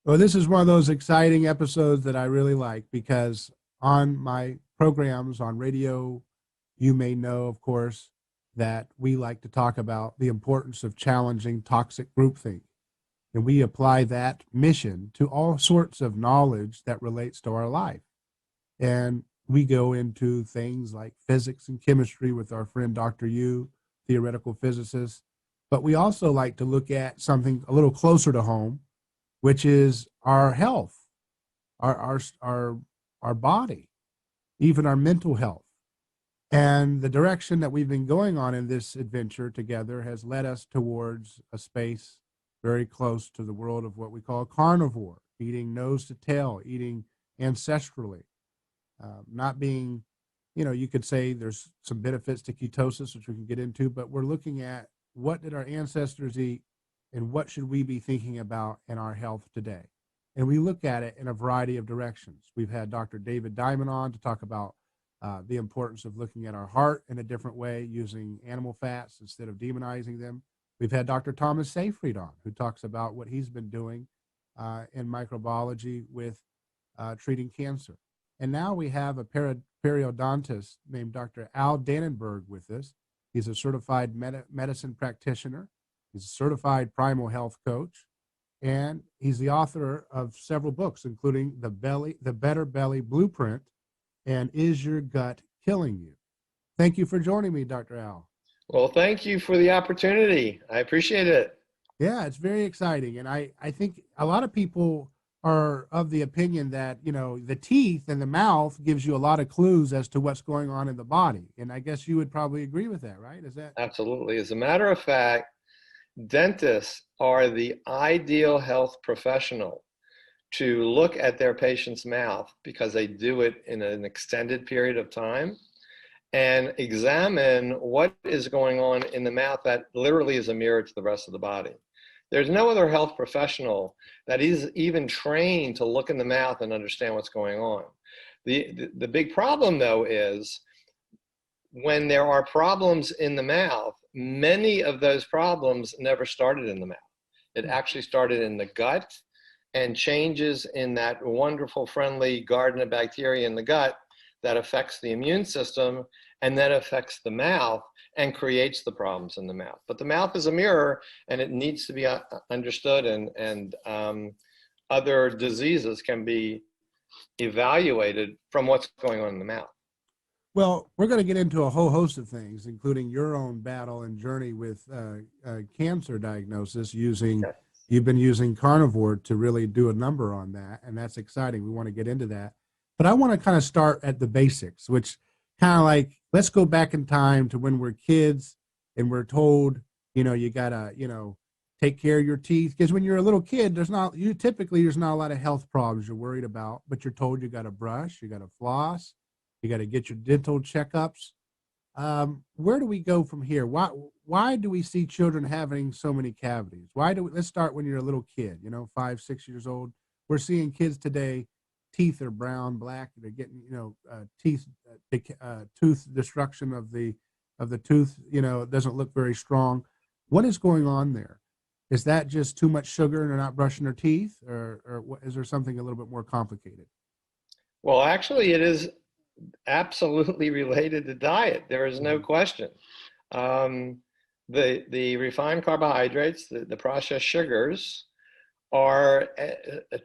Well, this is one of those exciting episodes that I really like because on my programs on radio, you may know, of course, that we like to talk about the importance of challenging toxic groupthink. And we apply that mission to all sorts of knowledge that relates to our life. And we go into things like physics and chemistry with our friend Dr. Yu, theoretical physicist. But we also like to look at something a little closer to home, which is our health, our our body, even our mental health. And the direction that we've been going on in this adventure together has led us towards a space very close to the world of what we call carnivore, eating nose to tail, eating ancestrally, not being, you could say there's some benefits to ketosis, which we can get into, but we're looking at what did our ancestors eat and what should we be thinking about in our health today. And we look at it in a variety of directions. We've had Dr. David Diamond on to talk about the importance of looking at our heart in a different way, using animal fats instead of demonizing them. We've had Dr. Thomas Seyfried on, who talks about what he's been doing in microbiology with treating cancer. And now we have a periodontist named Dr. Al Danenberg with us. He's a certified medicine practitioner. He's a certified primal health coach, and he's the author of several books, including The Better Belly Blueprint, and Is Your Gut Killing You? Thank you for joining me, Dr. Al. Well, thank you for the opportunity. I appreciate it. Yeah, it's very exciting. And I think a lot of people are of the opinion that, the teeth and the mouth gives you a lot of clues as to what's going on in the body. And I guess you would probably agree with that, right? Is that? Absolutely. As a matter of fact, dentists are the ideal health professional to look at their patient's mouth because they do it in an extended period of time and examine what is going on in the mouth that literally is a mirror to the rest of the body. There's no other health professional that is even trained to look in the mouth and understand what's going on. The big problem, though, is when there are problems in the mouth, many of those problems never started in the mouth. It actually started in the gut, and changes in that wonderful, friendly garden of bacteria in the gut that affects the immune system and that affects the mouth and creates the problems in the mouth. But the mouth is a mirror, and it needs to be understood, and other diseases can be evaluated from what's going on in the mouth. Well, we're going to get into a whole host of things, including your own battle and journey with cancer diagnosis using, Okay. you've been using carnivore to really do a number on that. And that's exciting. We want to get into that. But I want to kind of start at the basics, which kind of like, let's go back in time to when we're kids and we're told, you got to, take care of your teeth. Because when you're a little kid, there's not a lot of health problems you're worried about, but you're told you got to brush, you got to floss, you got to get your dental checkups. Where do we go from here? Why do we see children having so many cavities? Let's start when you're a little kid, 5, 6 years old. We're seeing kids today, teeth are brown, black. They're getting, tooth destruction of the tooth, doesn't look very strong. What is going on there? Is that just too much sugar and they're not brushing their teeth, or is there something a little bit more complicated? Well, actually, it is absolutely related to diet. There is no question. Um, the refined carbohydrates, the processed sugars, are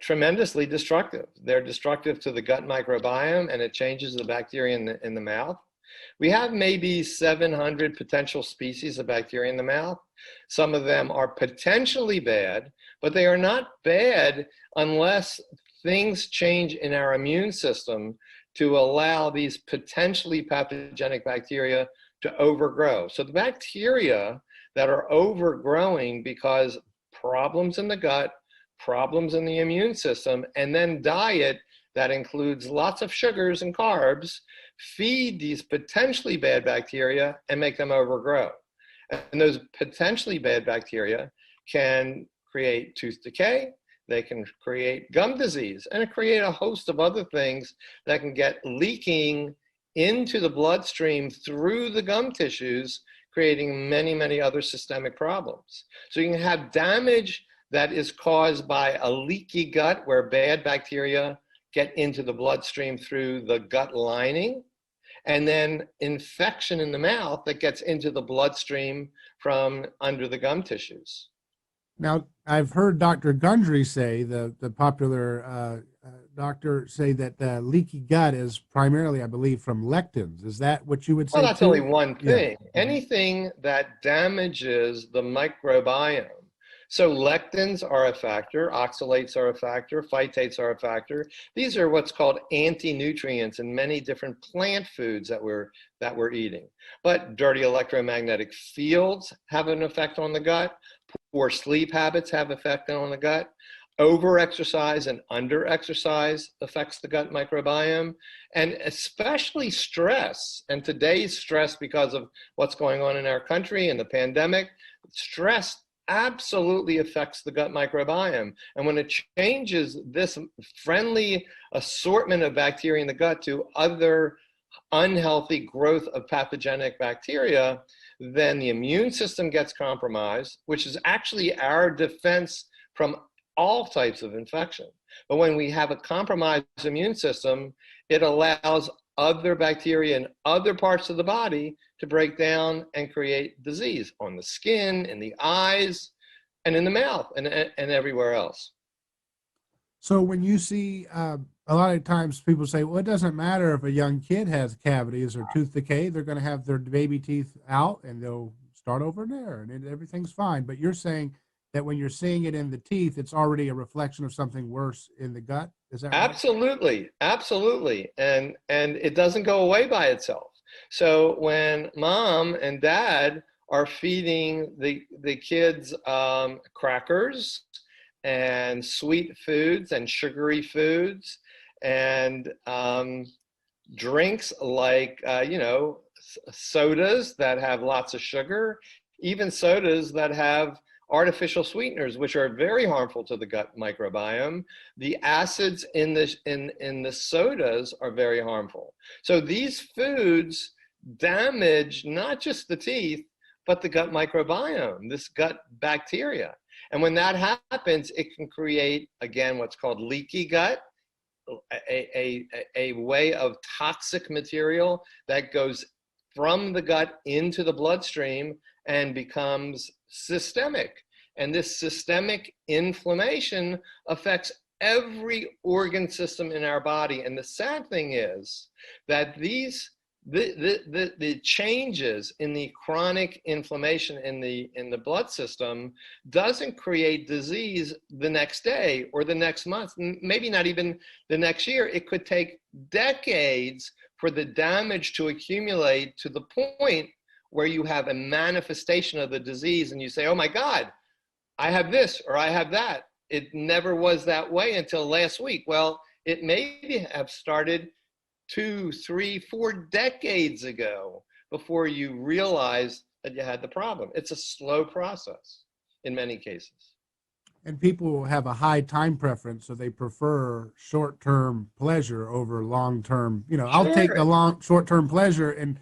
tremendously destructive. They're destructive to the gut microbiome, and it changes the bacteria in the mouth. We have maybe 700 potential species of bacteria in the mouth. Some of them are potentially bad, but they are not bad unless things change in our immune system to allow these potentially pathogenic bacteria to overgrow. So the bacteria that are overgrowing because problems in the gut, problems in the immune system, and then diet that includes lots of sugars and carbs, feed these potentially bad bacteria and make them overgrow. And those potentially bad bacteria can create tooth decay, they can create gum disease, and create a host of other things that can get leaking into the bloodstream through the gum tissues, creating many, many other systemic problems. So you can have damage that is caused by a leaky gut where bad bacteria get into the bloodstream through the gut lining, and then infection in the mouth that gets into the bloodstream from under the gum tissues. Now, I've heard Dr. Gundry say, the popular doctor, say that the leaky gut is primarily, I believe, from lectins. Is that what you would Well, say that's too? only one Yeah. thing. Anything that damages the microbiome. So lectins are a factor, oxalates are a factor, phytates are a factor. These are what's called anti-nutrients in many different plant foods that we're eating. But dirty electromagnetic fields have an effect on the gut. Poor sleep habits have effect on the gut. Over-exercise and under-exercise affects the gut microbiome, and especially stress. And today's stress, because of what's going on in our country and the pandemic, stress absolutely affects the gut microbiome. And when it changes this friendly assortment of bacteria in the gut to other unhealthy growth of pathogenic bacteria, then the immune system gets compromised, which is actually our defense from all types of infection. But when we have a compromised immune system, it allows other bacteria in other parts of the body to break down and create disease on the skin, in the eyes, and in the mouth, and everywhere else. So when you see, a lot of times people say, well, it doesn't matter if a young kid has cavities or tooth decay, they're going to have their baby teeth out and they'll start over there and everything's fine. But you're saying that when you're seeing it in the teeth, it's already a reflection of something worse in the gut. Is that right? Absolutely, absolutely. And it doesn't go away by itself. So when mom and dad are feeding the kids crackers and sweet foods and sugary foods and drinks like, sodas that have lots of sugar, even sodas that have artificial sweeteners, which are very harmful to the gut microbiome. The acids in the sodas are very harmful. So these foods damage not just the teeth, but the gut microbiome, this gut bacteria. And when that happens, it can create, again, what's called leaky gut, a way of toxic material that goes from the gut into the bloodstream and becomes systemic. And this systemic inflammation affects every organ system in our body. And the sad thing is that the changes in the chronic inflammation in the blood system doesn't create disease the next day or the next month, maybe not even the next year. It could take decades for the damage to accumulate to the point where you have a manifestation of the disease and you say, oh my God, I have this or I have that. It never was that way until last week. Well, it may have started 2, 3, 4 decades ago before you realized that you had the problem. It's a slow process in many cases. And people have a high time preference, so they prefer short-term pleasure over long-term. I'll take the short-term pleasure and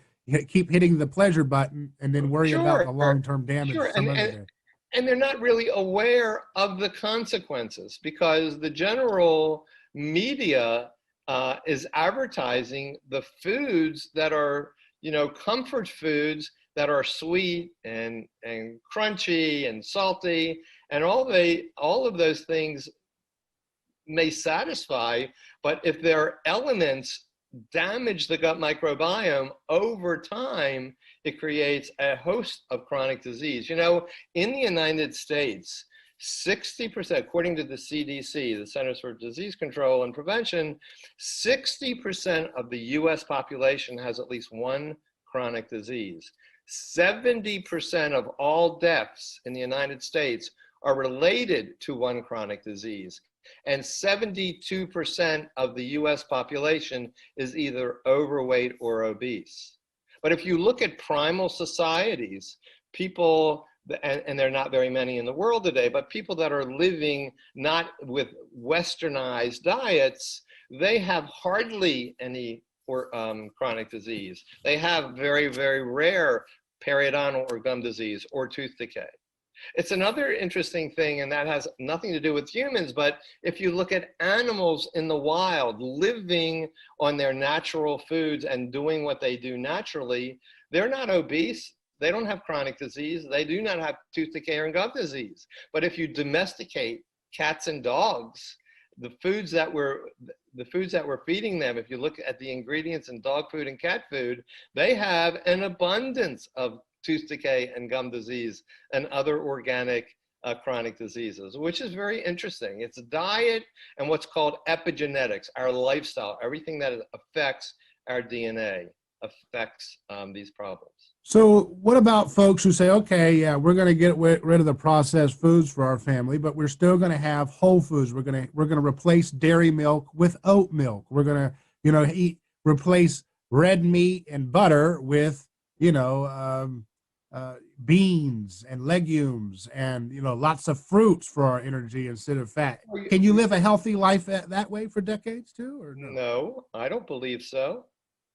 keep hitting the pleasure button and then worry about the long-term damage some other day. And they're not really aware of the consequences because the general media is advertising the foods that are, comfort foods that are sweet and crunchy and salty, and all of those things may satisfy, but if their elements damage the gut microbiome over time, it creates a host of chronic disease. In the United States, 60%, according to the CDC, the Centers for Disease Control and Prevention, 60% of the US population has at least one chronic disease. 70% of all deaths in the United States are related to one chronic disease. And 72% of the US population is either overweight or obese. But if you look at primal societies, people, and there are not very many in the world today, but people that are living not with westernized diets, they have hardly any chronic disease. They have very, very rare periodontal or gum disease or tooth decay. It's another interesting thing, and that has nothing to do with humans, but if you look at animals in the wild living on their natural foods and doing what they do naturally, they're not obese. They don't have chronic disease. They do not have tooth decay and gum disease. But if you domesticate cats and dogs, the foods that we're feeding them, if you look at the ingredients in dog food and cat food, they have an abundance of tooth decay and gum disease and other organic chronic diseases, which is very interesting. It's diet and what's called epigenetics, our lifestyle, everything that affects our DNA affects these problems. So what about folks who say, okay, yeah, we're going to get rid of the processed foods for our family, but we're still going to have whole foods. We're going to replace dairy milk with oat milk. We're going to, replace red meat and butter with, beans and legumes and, lots of fruits for our energy instead of fat. Can you live a healthy life that way for decades too, or no? No, I don't believe so.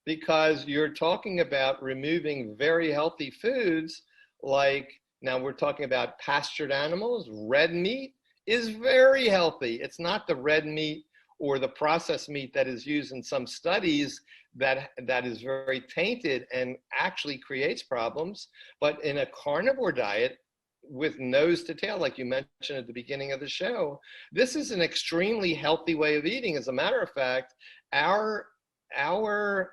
Because you're talking about removing very healthy foods, like now we're talking about pastured animals. Red meat is very healthy. It's not the red meat or the processed meat that is used in some studies that is very tainted and actually creates problems. But in a carnivore diet with nose to tail, like you mentioned at the beginning of the show, this is an extremely healthy way of eating. As a matter of fact, our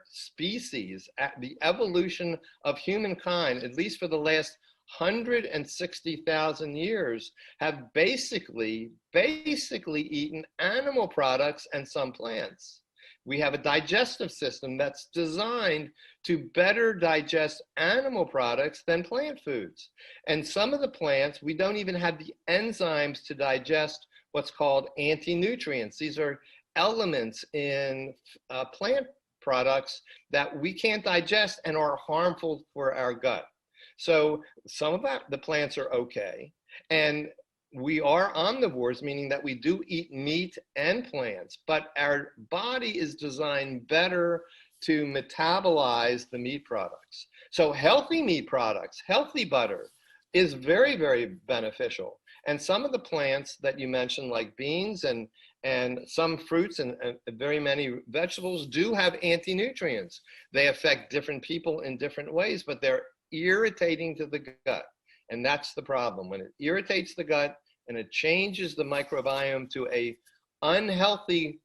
species, the evolution of humankind, at least for the last 160,000 years, have basically eaten animal products and some plants. We have a digestive system that's designed to better digest animal products than plant foods. And some of the plants, we don't even have the enzymes to digest what's called anti-nutrients. These are elements in plant products that we can't digest and are harmful for our gut. So some of the plants are okay. And we are omnivores, meaning that we do eat meat and plants, but our body is designed better to metabolize the meat products. So healthy meat products, healthy butter is very, very beneficial. And some of the plants that you mentioned, like beans and some fruits and very many vegetables, do have anti-nutrients. They affect different people in different ways, but they're irritating to the gut. And that's the problem. When it irritates the gut and it changes the microbiome to a unhealthy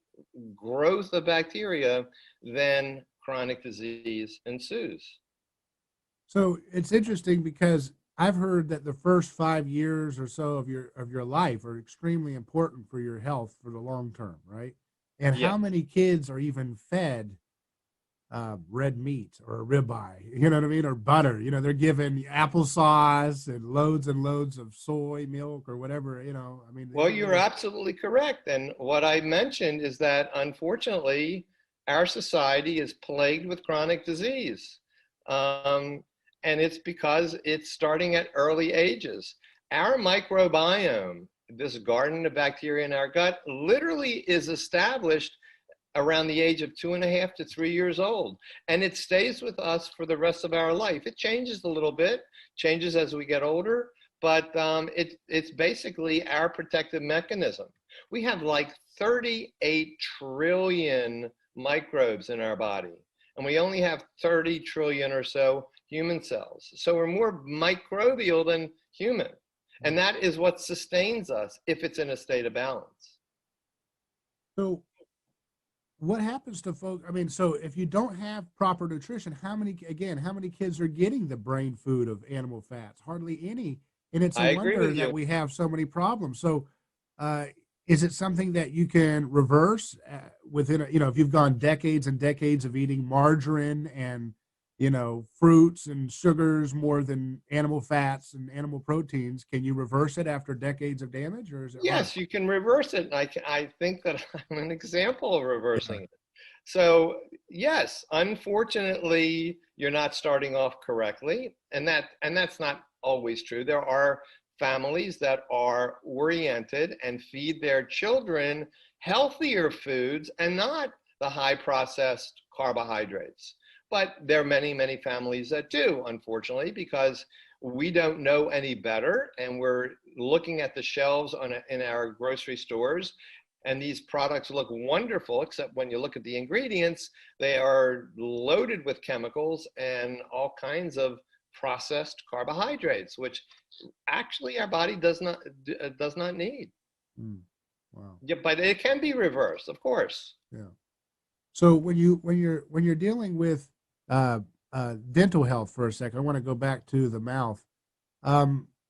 growth of bacteria, then chronic disease ensues. So it's interesting because I've heard that the first 5 years or so of your life are extremely important for your health for the long term, right? And Yeah. how many kids are even fed red meat or ribeye, you know what I mean, or butter? They're given applesauce and loads of soy milk or whatever. I mean. Well, you're absolutely correct. And what I mentioned is that unfortunately, our society is plagued with chronic disease. And it's because it's starting at early ages. Our microbiome, this garden of bacteria in our gut, literally is established around the age of 2.5 to 3 years old. And it stays with us for the rest of our life. It changes a little bit, changes as we get older, but it's basically our protective mechanism. We have like 38 trillion microbes in our body, and we only have 30 trillion or so human cells. So we're more microbial than human. And that is what sustains us if it's in a state of balance. So what happens to folks? I mean, so if you don't have proper nutrition, how many kids are getting the brain food of animal fats? Hardly any. And it's a wonder that we have so many problems. So is it something that you can reverse within, if you've gone decades and decades of eating margarine and, fruits and sugars more than animal fats and animal proteins, can you reverse it after decades of damage, or is it Yes, hard? you can reverse it. And I think that I'm an example of reversing it. So yes, unfortunately, you're not starting off correctly. And that's not always true. There are families that are oriented and feed their children healthier foods and not the high processed carbohydrates. But there are many, many families that do, unfortunately, because we don't know any better, and we're looking at the shelves in our grocery stores, and these products look wonderful, except when you look at the ingredients, they are loaded with chemicals and all kinds of processed carbohydrates, which actually our body does not need. Wow. Yeah, but it can be reversed, of course. Yeah. So when you're dealing with dental health for a second, I want to go back to the mouth.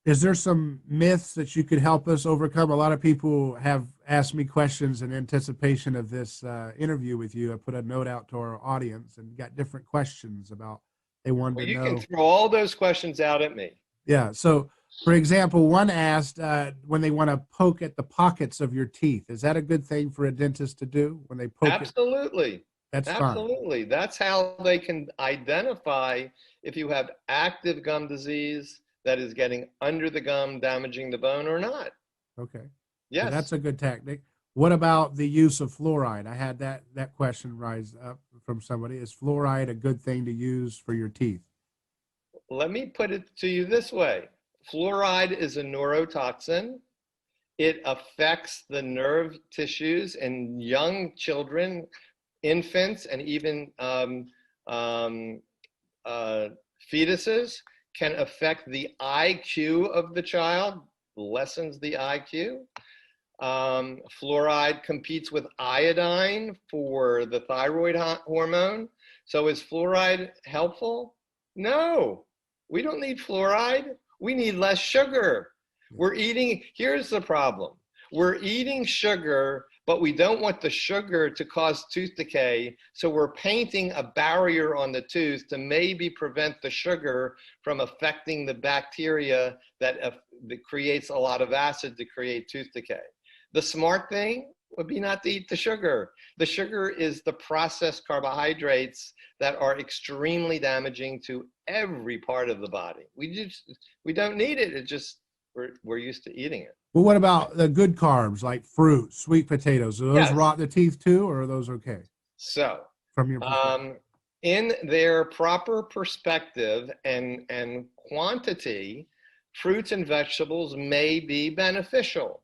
Is there some myths that you could help us overcome? A lot of people have asked me questions in anticipation of this interview with you. I put a note out to our audience and got different questions about they wanted Well, to you can know. throw all those questions out at me. Yeah. So, for example, one asked when they want to poke at the pockets of your teeth. Is that a good thing for a dentist to do when they poke it? Absolutely. That's fine. Absolutely. That's how they can identify if you have active gum disease that is getting under the gum, damaging the bone or not. Okay. So Yes. that's a good tactic. What about the use of fluoride? I had that question rise up from somebody. Is fluoride a good thing to use for your teeth? Let me put it to you this way. Fluoride is a neurotoxin. It affects the nerve tissues in young children, infants, and even fetuses. Can affect the IQ of the child, lessens the IQ. Fluoride competes with iodine for the thyroid hormone. So is fluoride helpful? No, we don't need fluoride. We need less sugar. Here's the problem. We're eating sugar, but we don't want the sugar to cause tooth decay. So we're painting a barrier on the tooth to maybe prevent the sugar from affecting the bacteria that creates a lot of acid to create tooth decay. The smart thing would be not to eat the sugar. The sugar is the processed carbohydrates that are extremely damaging to every part of the body. We don't need it. It just, we're used to eating it. Well, what about the good carbs like fruit, sweet potatoes? Do those Yes. rot the teeth too, or are those okay? So, from your perspective? In their proper perspective and quantity, fruits and vegetables may be beneficial.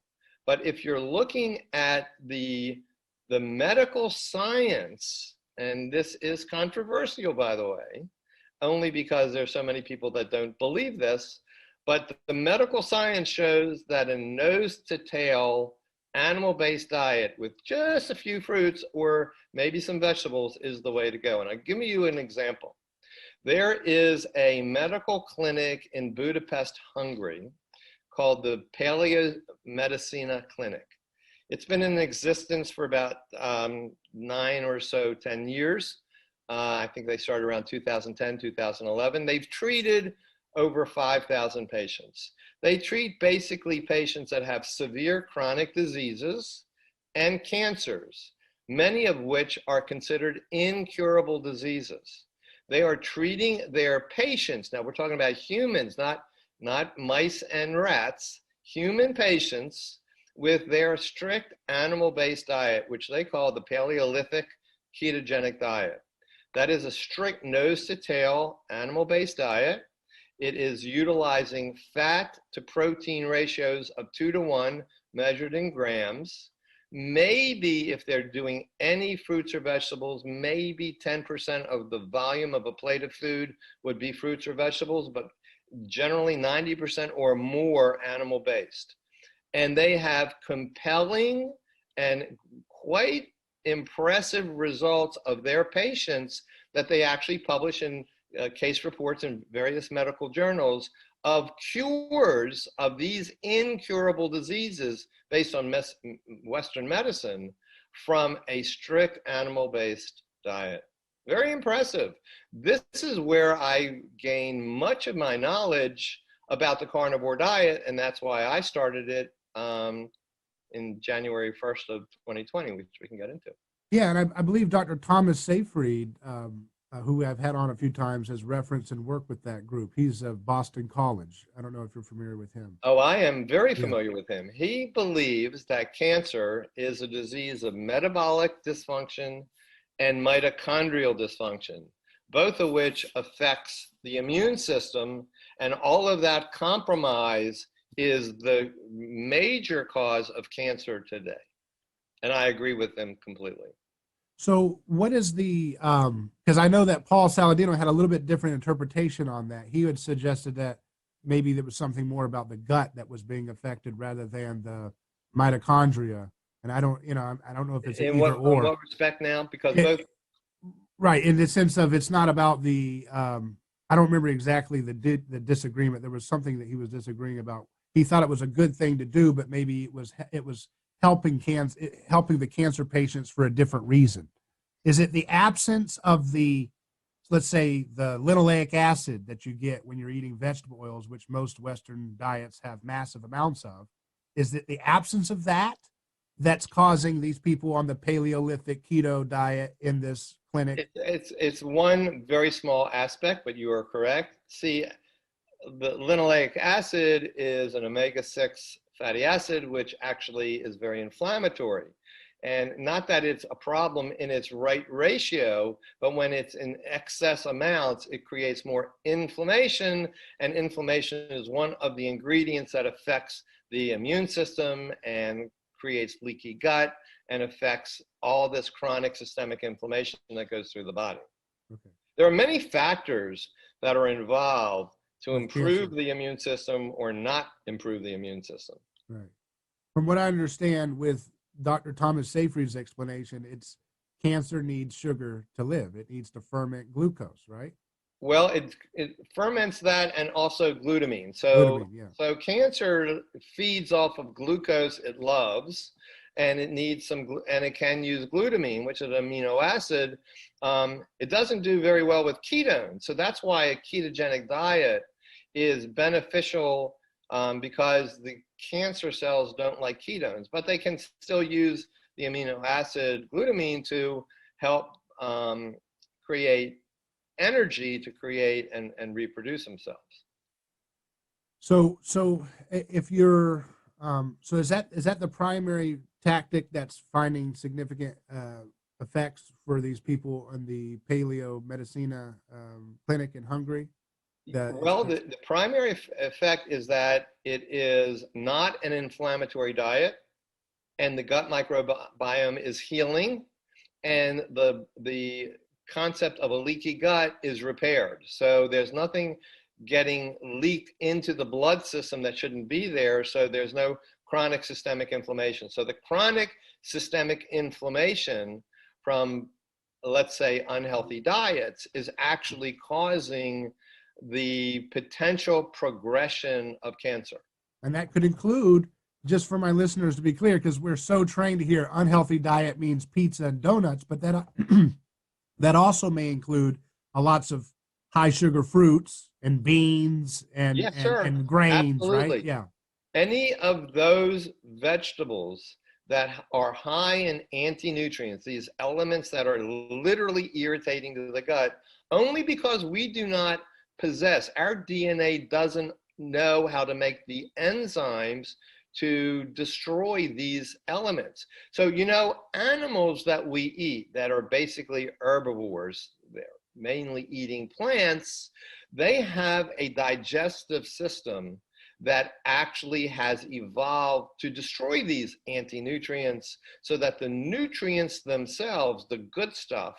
But if you're looking at the medical science, and this is controversial, by the way, only because there's so many people that don't believe this, but the medical science shows that a nose to tail animal-based diet with just a few fruits or maybe some vegetables is the way to go. And I'll give you an example. There is a medical clinic in Budapest, Hungary, called the Paleomedicina Clinic. It's been in existence for about 9 or so, 10 years. I think they started around 2010, 2011. They've treated over 5,000 patients. They treat basically patients that have severe chronic diseases and cancers, many of which are considered incurable diseases. They are treating their patients, now we're talking about humans, not mice and rats, human patients with their strict animal-based diet, which they call the Paleolithic ketogenic diet. That is a strict nose to tail animal-based diet. It is utilizing fat to protein ratios of 2:1 measured in grams. Maybe if they're doing any fruits or vegetables, maybe 10% of the volume of a plate of food would be fruits or vegetables, but generally 90% or more animal-based. And they have compelling and quite impressive results of their patients that they actually publish in case reports in various medical journals of cures of these incurable diseases based on Western medicine from a strict animal-based diet. Very impressive. This is where I gain much of my knowledge about the carnivore diet, and that's why I started it in January 1st of 2020, which we can get into. Yeah, and I believe Dr. Thomas Seyfried, who I've had on a few times, has referenced and worked with that group. He's of Boston College. I don't know if you're familiar with him. Oh, I am very familiar with him. He believes that cancer is a disease of metabolic dysfunction and mitochondrial dysfunction, both of which affects the immune system And all of that compromise is the major cause of cancer today. And I agree with them completely. So what is the because I know that Paul Saladino had a little bit different interpretation on that. He had suggested that maybe there was something more about the gut that was being affected rather than the mitochondria. And I don't, I don't know if it's an either In or. what respect now? Because It, both. right, in the sense of it's not about the I don't remember exactly the disagreement. There was something that he was disagreeing about. He thought it was a good thing to do, but maybe it was helping the cancer patients for a different reason. Is it the absence of the, let's say, the linoleic acid that you get when you're eating vegetable oils, which most Western diets have massive amounts of? Is it the absence of that that's causing these people on the Paleolithic keto diet in this clinic? It's one very small aspect, but you are correct. See, the linoleic acid is an omega-6 fatty acid, which actually is very inflammatory. And not that it's a problem in its right ratio, but when it's in excess amounts, it creates more inflammation. And inflammation is one of the ingredients that affects the immune system and creates leaky gut and affects all this chronic systemic inflammation that goes through the body. Okay. There are many factors that are involved to improve Cancer. the immune system or not improve the immune system. Right. From what I understand with Dr. Thomas Seyfried's explanation, it's cancer needs sugar to live. It needs to ferment glucose, right? Well, it ferments that and also glutamine. Glutamine, yeah. So cancer feeds off of glucose it loves, and it needs and it can use glutamine, which is an amino acid. It doesn't do very well with ketones. So that's why a ketogenic diet is beneficial, because the cancer cells don't like ketones, but they can still use the amino acid glutamine to help create energy to create and reproduce themselves. So if you're so is that the primary tactic that's finding significant effects for these people in the Paleo Medicina clinic in Hungary? Well, the primary effect is that it is not an inflammatory diet, and the gut microbiome is healing, and the concept of a leaky gut is repaired. So there's nothing getting leaked into the blood system that shouldn't be there, so there's no chronic systemic inflammation. So the chronic systemic inflammation from, let's say, unhealthy diets is actually causing the potential progression of cancer. And that could include, just for my listeners to be clear, because we're so trained to hear unhealthy diet means pizza and donuts, but that that also may include lots of high sugar fruits and beans and Yes, sir. and grains, Absolutely. right? Yeah. Any of those vegetables that are high in anti-nutrients, these elements that are literally irritating to the gut, only because we do not possess, our DNA doesn't know how to make the enzymes to destroy these elements. So, animals that we eat that are basically herbivores, they're mainly eating plants, they have a digestive system that actually has evolved to destroy these anti-nutrients so that the nutrients themselves, the good stuff,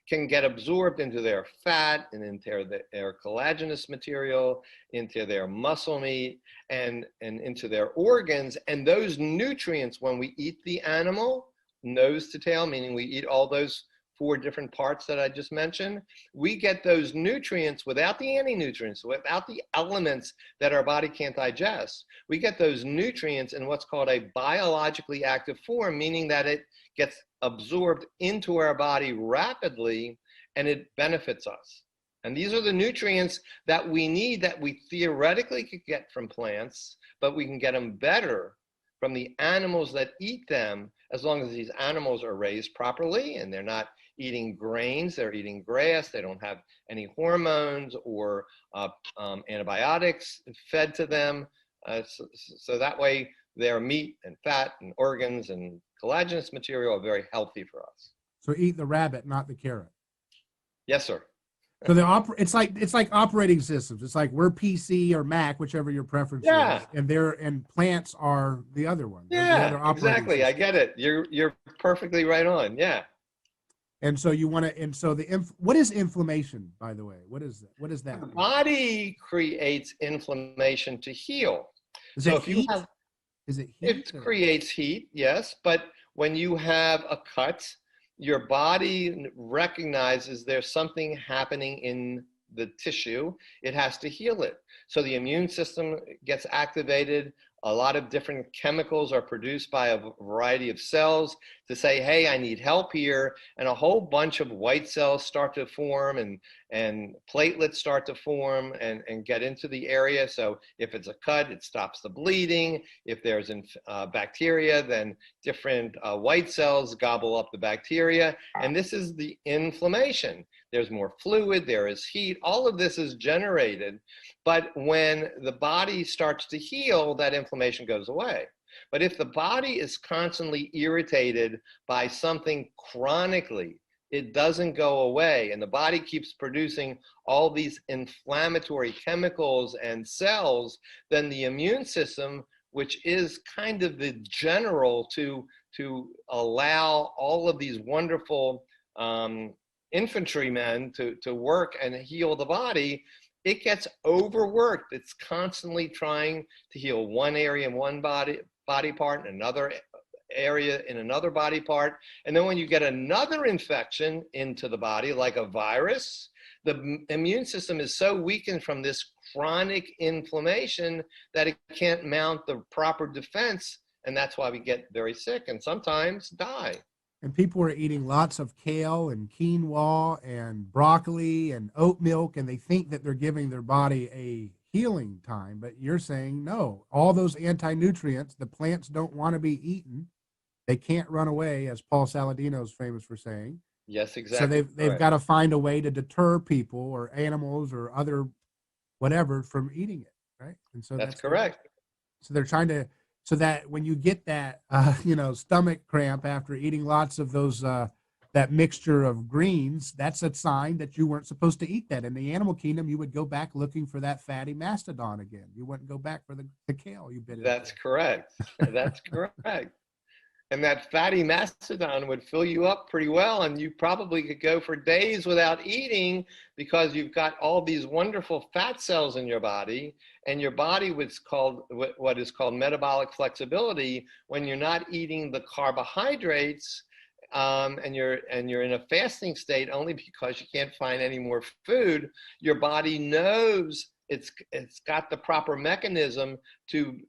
can get absorbed into their fat and into their collagenous material, into their muscle meat, and into their organs. And those nutrients, when we eat the animal, nose to tail, meaning we eat all those 4 different parts that I just mentioned, we get those nutrients without the anti-nutrients, without the elements that our body can't digest. We get those nutrients in what's called a biologically active form, meaning that it gets absorbed into our body rapidly and it benefits us. And these are the nutrients that we need that we theoretically could get from plants, but we can get them better from the animals that eat them, as long as these animals are raised properly and they're not eating grains, they're eating grass, they don't have any hormones or antibiotics fed to them. So that way their meat and fat and organs and collagenous material are very healthy for us. So eat the rabbit, not the carrot. Yes, sir. So it's like operating systems. It's like we're PC or Mac, whichever your preference Yeah, is, and plants are the other one. They're the yeah, other operating exactly. I system. get it. You're perfectly right on. Yeah. And so you want to, and so what is inflammation, by the way? What is that? What does The that mean? body creates inflammation to heal. Is So it if you heat? have, Is it heat? it Or? creates heat, yes, but when you have a cut, your body recognizes there's something happening in the tissue. It has to heal it. So the immune system gets activated. A lot of different chemicals are produced by a variety of cells to say, hey, I need help here. And a whole bunch of white cells start to form, and platelets start to form and get into the area. So if it's a cut, it stops the bleeding. If there's bacteria, then different white cells gobble up the bacteria. And this is the inflammation. There's more fluid, there is heat. All of this is generated. But when the body starts to heal, that inflammation goes away. But if the body is constantly irritated by something chronically, it doesn't go away, and the body keeps producing all these inflammatory chemicals and cells, then the immune system, which is kind of the general to allow all of these wonderful infantrymen to work and heal the body, it gets overworked. It's constantly trying to heal one area in one body part and another area in another body part. And then when you get another infection into the body, like a virus, the immune system is so weakened from this chronic inflammation that it can't mount the proper defense. And that's why we get very sick and sometimes die. And people are eating lots of kale and quinoa and broccoli and oat milk, and they think that they're giving their body a healing time. But you're saying no, all those anti-nutrients, the plants don't want to be eaten. They can't run away, as Paul Saladino is famous for saying. Yes, So exactly. they've got to find a way to deter people or animals or other whatever from eating it, right? And so That's that's their, correct. so they're trying to, so that when you get that stomach cramp after eating lots of those that mixture of greens, that's a sign that you weren't supposed to eat that. In the animal kingdom, you would go back looking for that fatty mastodon again. You wouldn't go back for the kale you bit That's into. correct. That's correct. And that fatty mastodon would fill you up pretty well, and you probably could go for days without eating because you've got all these wonderful fat cells in your body, and your body was called what is called metabolic flexibility. When you're not eating the carbohydrates, and you're in a fasting state only because you can't find any more food, your body knows it's got the proper mechanism to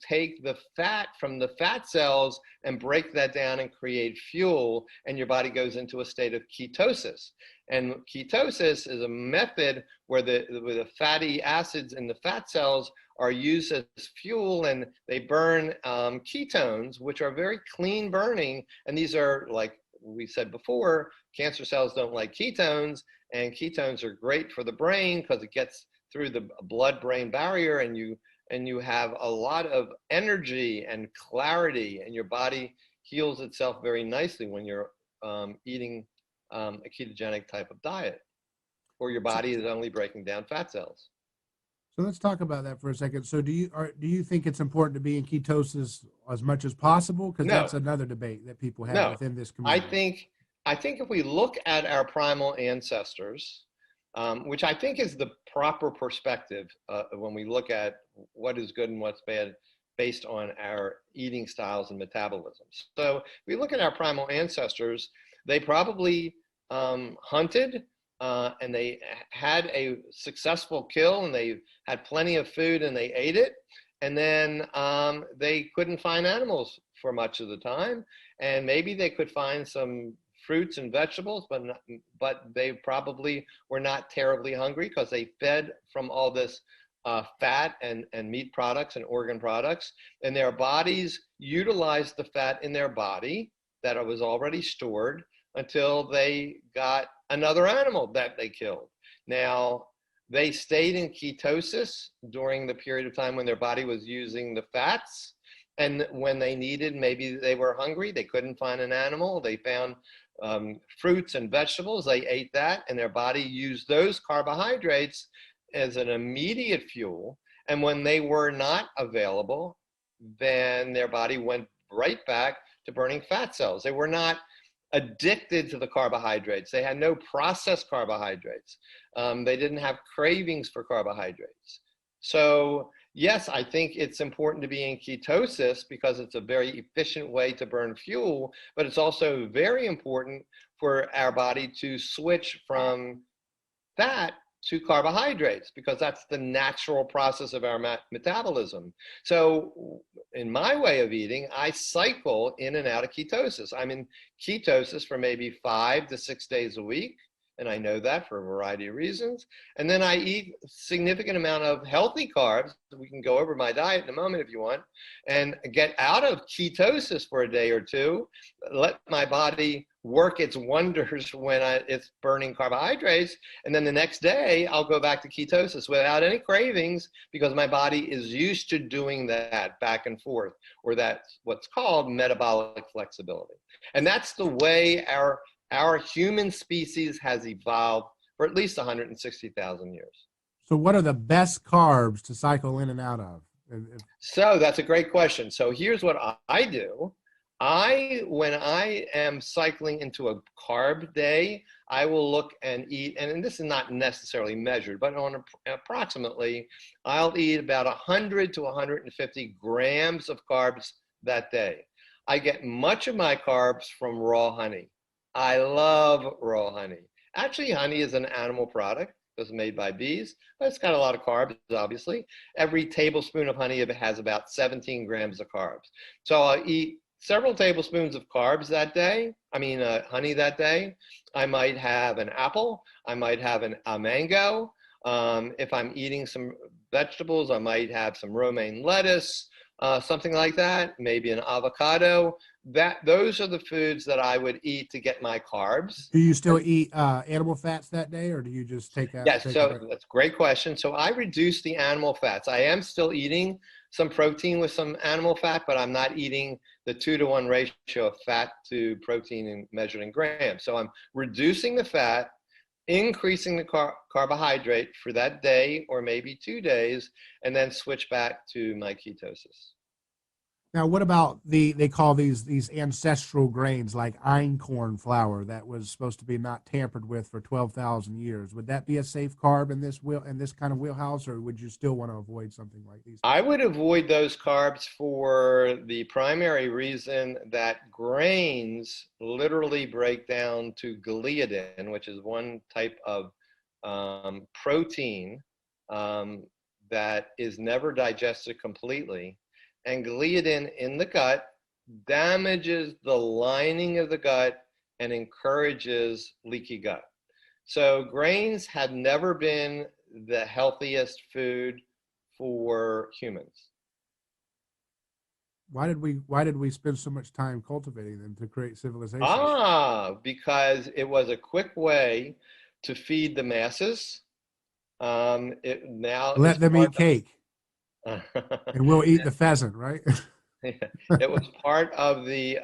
take the fat from the fat cells and break that down and create fuel, and your body goes into a state of ketosis. And ketosis is a method where the fatty acids in the fat cells are used as fuel, and they burn ketones, which are very clean burning. And these are, like we said before, cancer cells don't like ketones, and ketones are great for the brain because it gets through the blood-brain barrier, and you have a lot of energy and clarity, and your body heals itself very nicely when you're eating a ketogenic type of diet, or your So, body is only breaking down fat cells. so let's talk about that for a second. So do you think it's important to be in ketosis as much as possible? Because No, that's another debate that people have no. within this I community. think I think if we look at our primal ancestors, which I think is the proper perspective when we look at what is good and what's bad based on our eating styles and metabolisms. So if we look at our primal ancestors, they probably hunted, and they had a successful kill, and they had plenty of food, and they ate it. And then they couldn't find animals for much of the time. And maybe they could find some fruits and vegetables, but they probably were not terribly hungry because they fed from all this fat and meat products and organ products. And their bodies utilized the fat in their body that was already stored until they got another animal that they killed. Now, they stayed in ketosis during the period of time when their body was using the fats. And when they needed, maybe they were hungry, they couldn't find an animal, they found fruits and vegetables. They ate that, and their body used those carbohydrates as an immediate fuel. And when they were not available, then their body went right back to burning fat cells. They were not addicted to the carbohydrates. They had no processed carbohydrates. They didn't have cravings for carbohydrates. So yes, I think it's important to be in ketosis because it's a very efficient way to burn fuel, but it's also very important for our body to switch from fat to carbohydrates because that's the natural process of our metabolism. So in my way of eating, I cycle in and out of ketosis. I'm in ketosis for maybe 5 to 6 days a week. And I know that for a variety of reasons. And then I eat a significant amount of healthy carbs. We can go over my diet in a moment if you want, and get out of ketosis for a day or two, let my body work its wonders when it's burning carbohydrates. And then the next day, I'll go back to ketosis without any cravings because my body is used to doing that back and forth, or that's what's called metabolic flexibility. And that's the way our human species has evolved for at least 160,000 years. So what are the best carbs to cycle in and out of? So that's a great question. So here's what I do. When I am cycling into a carb day, I will look and eat, and this is not necessarily measured, but on approximately, I'll eat about 100 to 150 grams of carbs that day. I get much of my carbs from raw honey. I love raw honey. Actually, honey is an animal product. It was made by bees, but it's got a lot of carbs, obviously. Every tablespoon of honey has about 17 grams of carbs. So I'll eat several tablespoons of carbs that day, honey that day. I might have an apple. I might have a mango. If I'm eating some vegetables, I might have some romaine lettuce, something like that, maybe an avocado. Those are the foods that I would eat to get my carbs. Do you still eat animal fats that day, or do you just take out? Yes, so that's a great question. So I reduce the animal fats. I am still eating some protein with some animal fat, but I'm not eating the 2-to-1 ratio of fat to protein measured in grams. So I'm reducing the fat, increasing the carbohydrate for that day or maybe 2 days, and then switch back to my ketosis. Now, what about they call these ancestral grains like einkorn flour that was supposed to be not tampered with for 12,000 years? Would that be a safe carb in this kind of wheelhouse, or would you still want to avoid something like these? I would avoid those carbs for the primary reason that grains literally break down to gliadin, which is one type of protein that is never digested completely. And gliadin in the gut damages the lining of the gut and encourages leaky gut. So grains have never been the healthiest food for humans. Why did we spend so much time cultivating them to create civilization? Because it was a quick way to feed the masses. Let them eat cake. And we'll eat the pheasant, right? It was part of the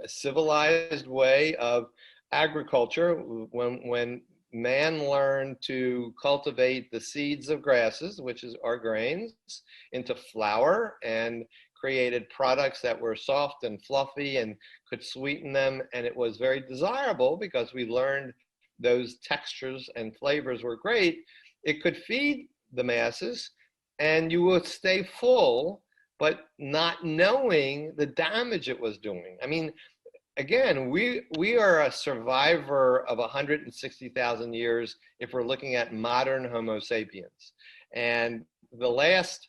civilized way of agriculture when man learned to cultivate the seeds of grasses, which are grains, into flour and created products that were soft and fluffy and could sweeten them. And it was very desirable because we learned those textures and flavors were great. It could feed the masses, and you would stay full, but not knowing the damage it was doing. I mean, again, we are a survivor of 160,000 years if we're looking at modern Homo sapiens. And the last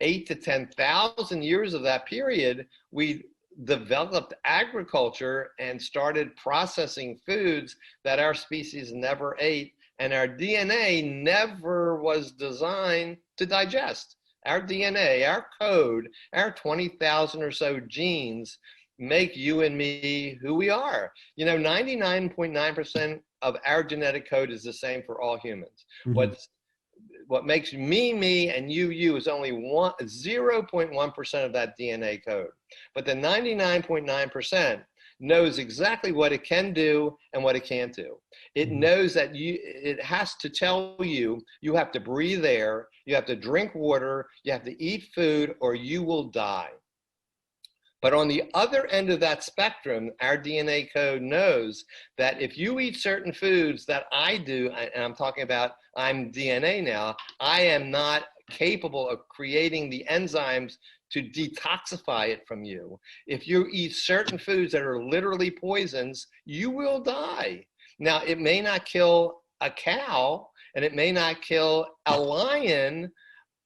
8 to 10,000 years of that period, we developed agriculture and started processing foods that our species never ate. And our DNA never was designed to digest. Our DNA, our code, our 20,000 or so genes make you and me who we are. 99.9% of our genetic code is the same for all humans. Mm-hmm. What makes me, and you is only 0.1% of that DNA code. But the 99.9% knows exactly what it can do and what it can't do. It knows that it has to tell you, you have to breathe air, you have to drink water, you have to eat food, or you will die. But on the other end of that spectrum, our DNA code knows that if you eat certain foods that I do, and I'm talking about I'm DNA now, I am not capable of creating the enzymes to detoxify it from you. If you eat certain foods that are literally poisons, you will die. Now, it may not kill a cow and it may not kill a lion,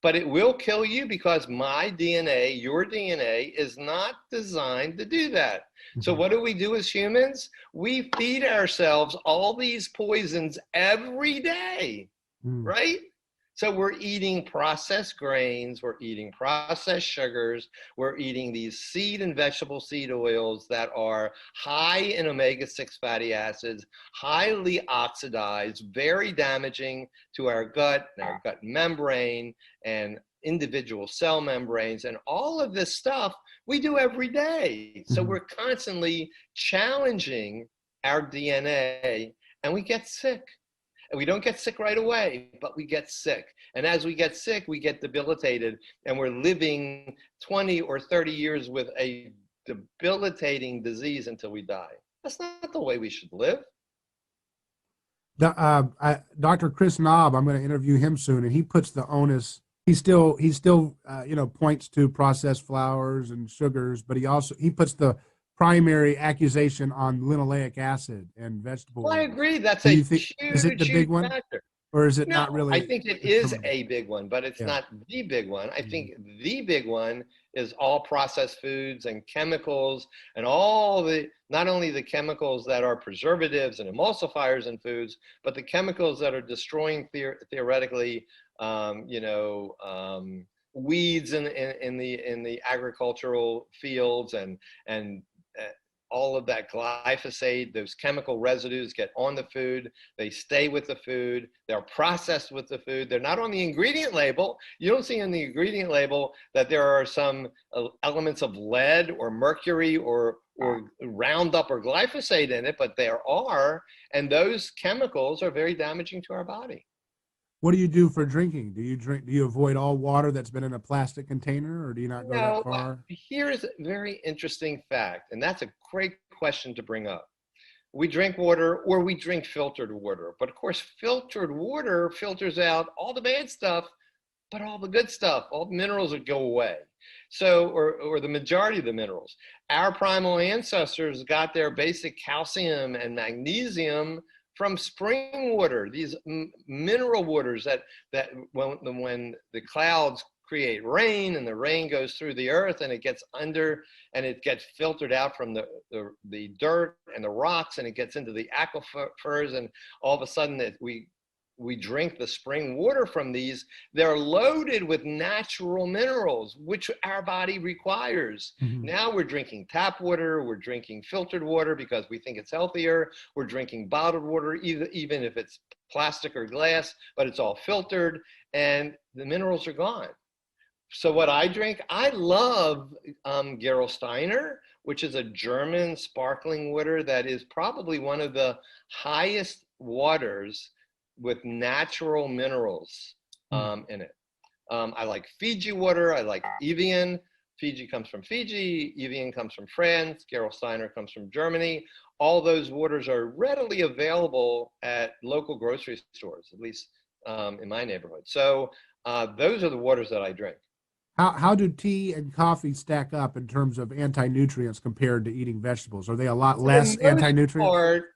but it will kill you because my DNA, your DNA, is not designed to do that. So what do we do as humans? We feed ourselves all these poisons every day, right? So we're eating processed grains, we're eating processed sugars, we're eating these seed and vegetable seed oils that are high in omega-6 fatty acids, highly oxidized, very damaging to our gut and our gut membrane and individual cell membranes, and all of this stuff we do every day. So we're constantly challenging our DNA and we get sick. And we don't get sick right away, but we get sick. And as we get sick, we get debilitated, and we're living 20 or 30 years with a debilitating disease until we die. That's not the way we should live. Dr. Chris Knob, I'm going to interview him soon, and he puts the onus. He still points to processed flours and sugars, but he puts the primary accusation on linoleic acid and vegetable oils. I agree. That's a huge, is it the big one, factor. or is it not really? I think it is a big one, but it's not the big one. I think the big one is all processed foods and chemicals and not only the chemicals that are preservatives and emulsifiers in foods, but the chemicals that are destroying theoretically, weeds in the agricultural fields and all of that glyphosate, those chemical residues get on the food, they stay with the food, they're processed with the food, they're not on the ingredient label. You don't see on the ingredient label that there are some elements of lead or mercury or Roundup or glyphosate in it, but there are, and those chemicals are very damaging to our body. What do you do for drinking? Do you avoid all water that's been in a plastic container, or do you not go that far? Here's a very interesting fact, and that's a great question to bring up. We drink water, or we drink filtered water. But of course, filtered water filters out all the bad stuff, but all the good stuff, all the minerals would go away. So, or the majority of the minerals. Our primal ancestors got their basic calcium and magnesium from spring water, these mineral waters that when the clouds create rain and the rain goes through the earth and it gets under and it gets filtered out from the dirt and the rocks and it gets into the aquifers, and all of a sudden we drink the spring water from these. They're loaded with natural minerals, which our body requires. Now we're drinking tap water, we're drinking filtered water because we think it's healthier. We're drinking bottled water, even if it's plastic or glass, but it's all filtered and the minerals are gone. So what I drink, I love Gerolsteiner, which is a German sparkling water that is probably one of the highest waters with natural minerals in it. I like Fiji water. I like Evian. Fiji comes from Fiji. Evian comes from France. Gerolsteiner comes from Germany. All those waters are readily available at local grocery stores, at least in my neighborhood. So those are the waters that I drink. How do tea and coffee stack up in terms of anti-nutrients compared to eating vegetables? Are they a lot less anti-nutrients?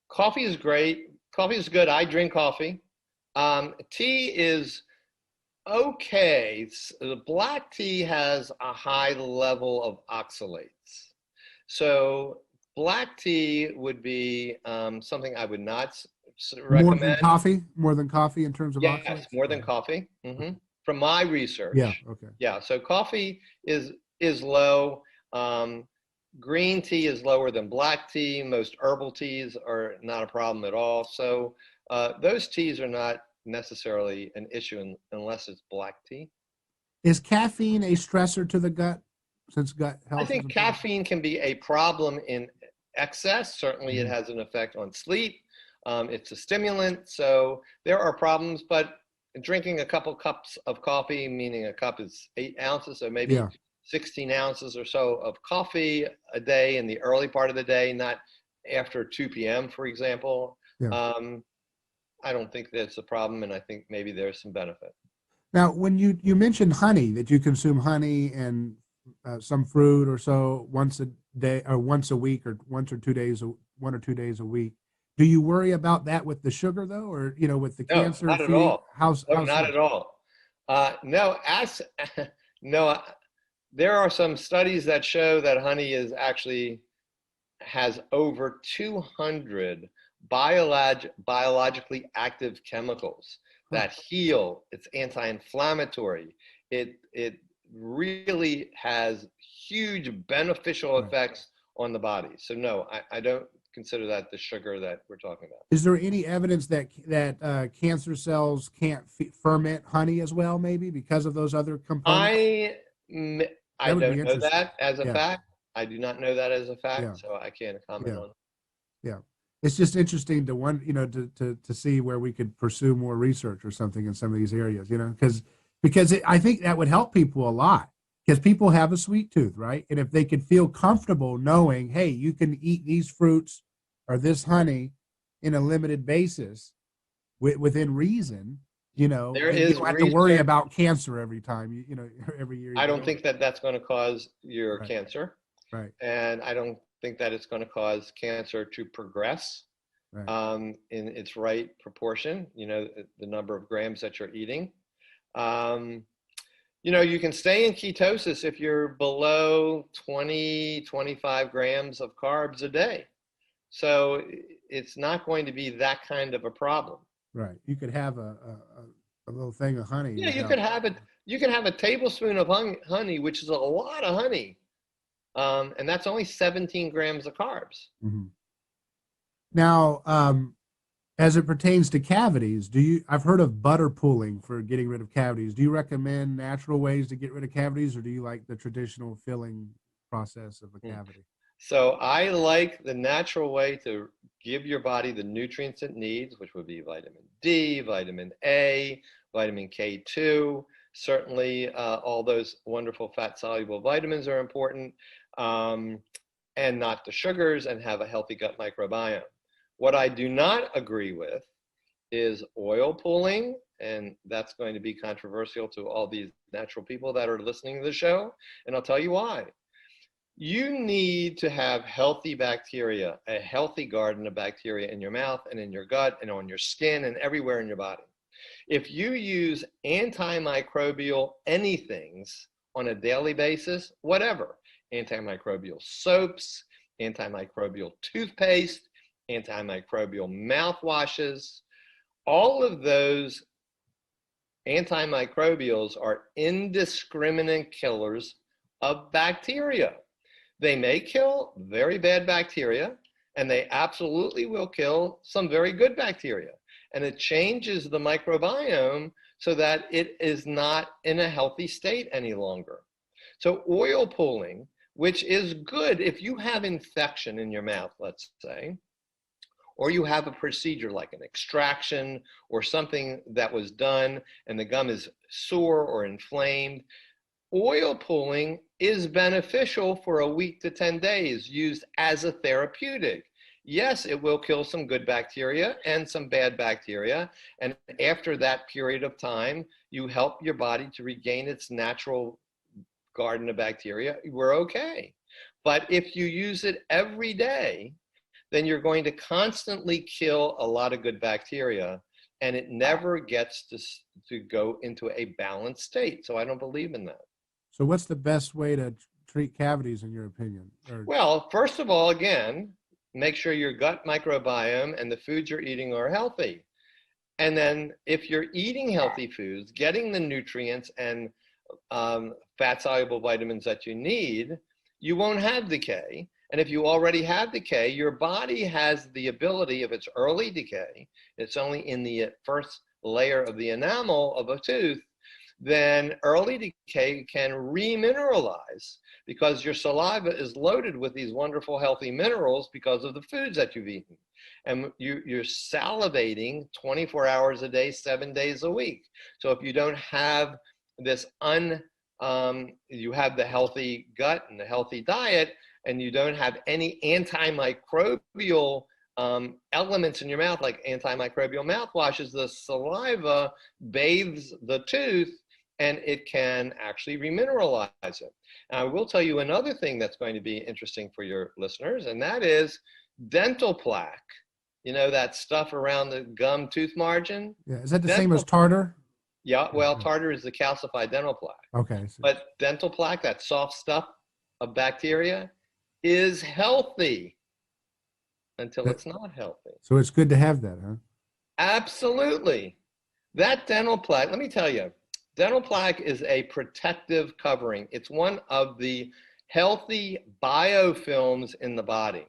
Coffee is great. Coffee is good. I drink coffee. Tea is okay. The black tea has a high level of oxalates. So black tea would be something I would not recommend. More than coffee in terms of oxalates? Yes, more than coffee. From my research. Yeah, okay. Yeah, so coffee is low. Green tea is lower than black tea. Most herbal teas are not a problem at all. So those teas are not necessarily an issue unless it's black tea. Is caffeine a stressor to the gut? since gut I health is think important? caffeine can be a problem in excess. Certainly, it Mhm. has an effect on sleep. It's a stimulant, so there are problems. But drinking a couple cups of coffee, meaning a cup is 8 ounces, so maybe Yeah. 16 ounces or so of coffee a day in the early part of the day, not after 2 p.m., for example. Yeah. Um, I don't think that's a problem, and I think maybe there's some benefit. Now, when you mentioned honey, that you consume honey and some fruit or so once a day or once a week or once or 2 days, 1 or 2 days a week, do you worry about that with the sugar though, or with the No, cancer not at free? all. Oh, How's not so? at all. No, no, there are some studies that show that honey is actually has over 200 biologically active chemicals Huh. that heal. It's anti-inflammatory. It really has huge beneficial Right. effects on the body. So no, I don't consider that the sugar that we're talking about. Is there any evidence that cancer cells can't ferment honey as well, maybe because of those other components? I I That would be don't know interesting. that as a Yeah. fact. I do not know that as a Yeah. fact, so I can't comment Yeah. on it. Yeah. It's just interesting to to see where we could pursue more research or something in some of these areas, I think that would help people a lot because people have a sweet tooth, right? And if they could feel comfortable knowing, hey, you can eat these fruits or this honey in a limited basis within reason, There and you is don't have to worry research. about cancer every time every year you I go don't to it. think that that's going to cause your Right. cancer, Right. and I don't think that it's going to cause cancer to progress Right. in its right proportion. The number of grams that you're eating. Um, you can stay in ketosis if you're below 20, 25 grams of carbs a day. So it's not going to be that kind of a problem. Right. You could have a little thing of honey Yeah, you could without. have it. You can have a tablespoon of honey, which is a lot of honey, and that's only 17 grams of carbs. Mhm. Now, as it pertains to cavities, I've heard of butter pooling for getting rid of cavities. Do you recommend natural ways to get rid of cavities, or do you like the traditional filling process of a Hmm. cavity? So I like the natural way to give your body the nutrients it needs, which would be vitamin D, vitamin A, vitamin K2. Certainly, all those wonderful fat soluble vitamins are important, um, and not the sugars, and have a healthy gut microbiome. What I do not agree with is oil pulling, and that's going to be controversial to all these natural people that are listening to the show, and I'll tell you why. You need to have healthy bacteria, a healthy garden of bacteria in your mouth and in your gut and on your skin and everywhere in your body. If you use antimicrobial anythings on a daily basis, whatever, antimicrobial soaps, antimicrobial toothpaste, antimicrobial mouthwashes, all of those antimicrobials are indiscriminate killers of bacteria. They may kill very bad bacteria, and they absolutely will kill some very good bacteria. And it changes the microbiome so that it is not in a healthy state any longer. So oil pulling, which is good if you have infection in your mouth, let's say, or you have a procedure like an extraction or something that was done and the gum is sore or inflamed, oil pulling is beneficial for a week to 10 days used as a therapeutic. Yes, it will kill some good bacteria and some bad bacteria. And after that period of time, you help your body to regain its natural garden of bacteria. We're okay. But if you use it every day, then you're going to constantly kill a lot of good bacteria, and it never gets to go into a balanced state. So I don't believe in that. So, what's the best way to treat cavities, in your opinion? Or Well, first of all, again, make sure your gut microbiome and the foods you're eating are healthy. And then if you're eating healthy foods, getting the nutrients and fat soluble vitamins that you need, you won't have decay. And if you already have decay, your body has the ability, if it's early decay, it's only in the first layer of the enamel of a tooth, then early decay can remineralize because your saliva is loaded with these wonderful healthy minerals because of the foods that you've eaten. And you're salivating 24 hours a day, 7 days a week. So if you don't have this you have the healthy gut and the healthy diet, and you don't have any antimicrobial elements in your mouth, like antimicrobial mouthwashes, the saliva bathes the tooth and it can actually remineralize it. And I will tell you another thing that's going to be interesting for your listeners, and that is dental plaque. You know, that stuff around the gum tooth margin? Yeah. Is that the same Dental, as tartar? yeah, well, tartar is the calcified dental plaque. Okay. But dental plaque, that soft stuff of bacteria, is healthy until it's not healthy. So it's good to have that, huh? Absolutely. That dental plaque, let me tell you, dental plaque is a protective covering. It's one of the healthy biofilms in the body.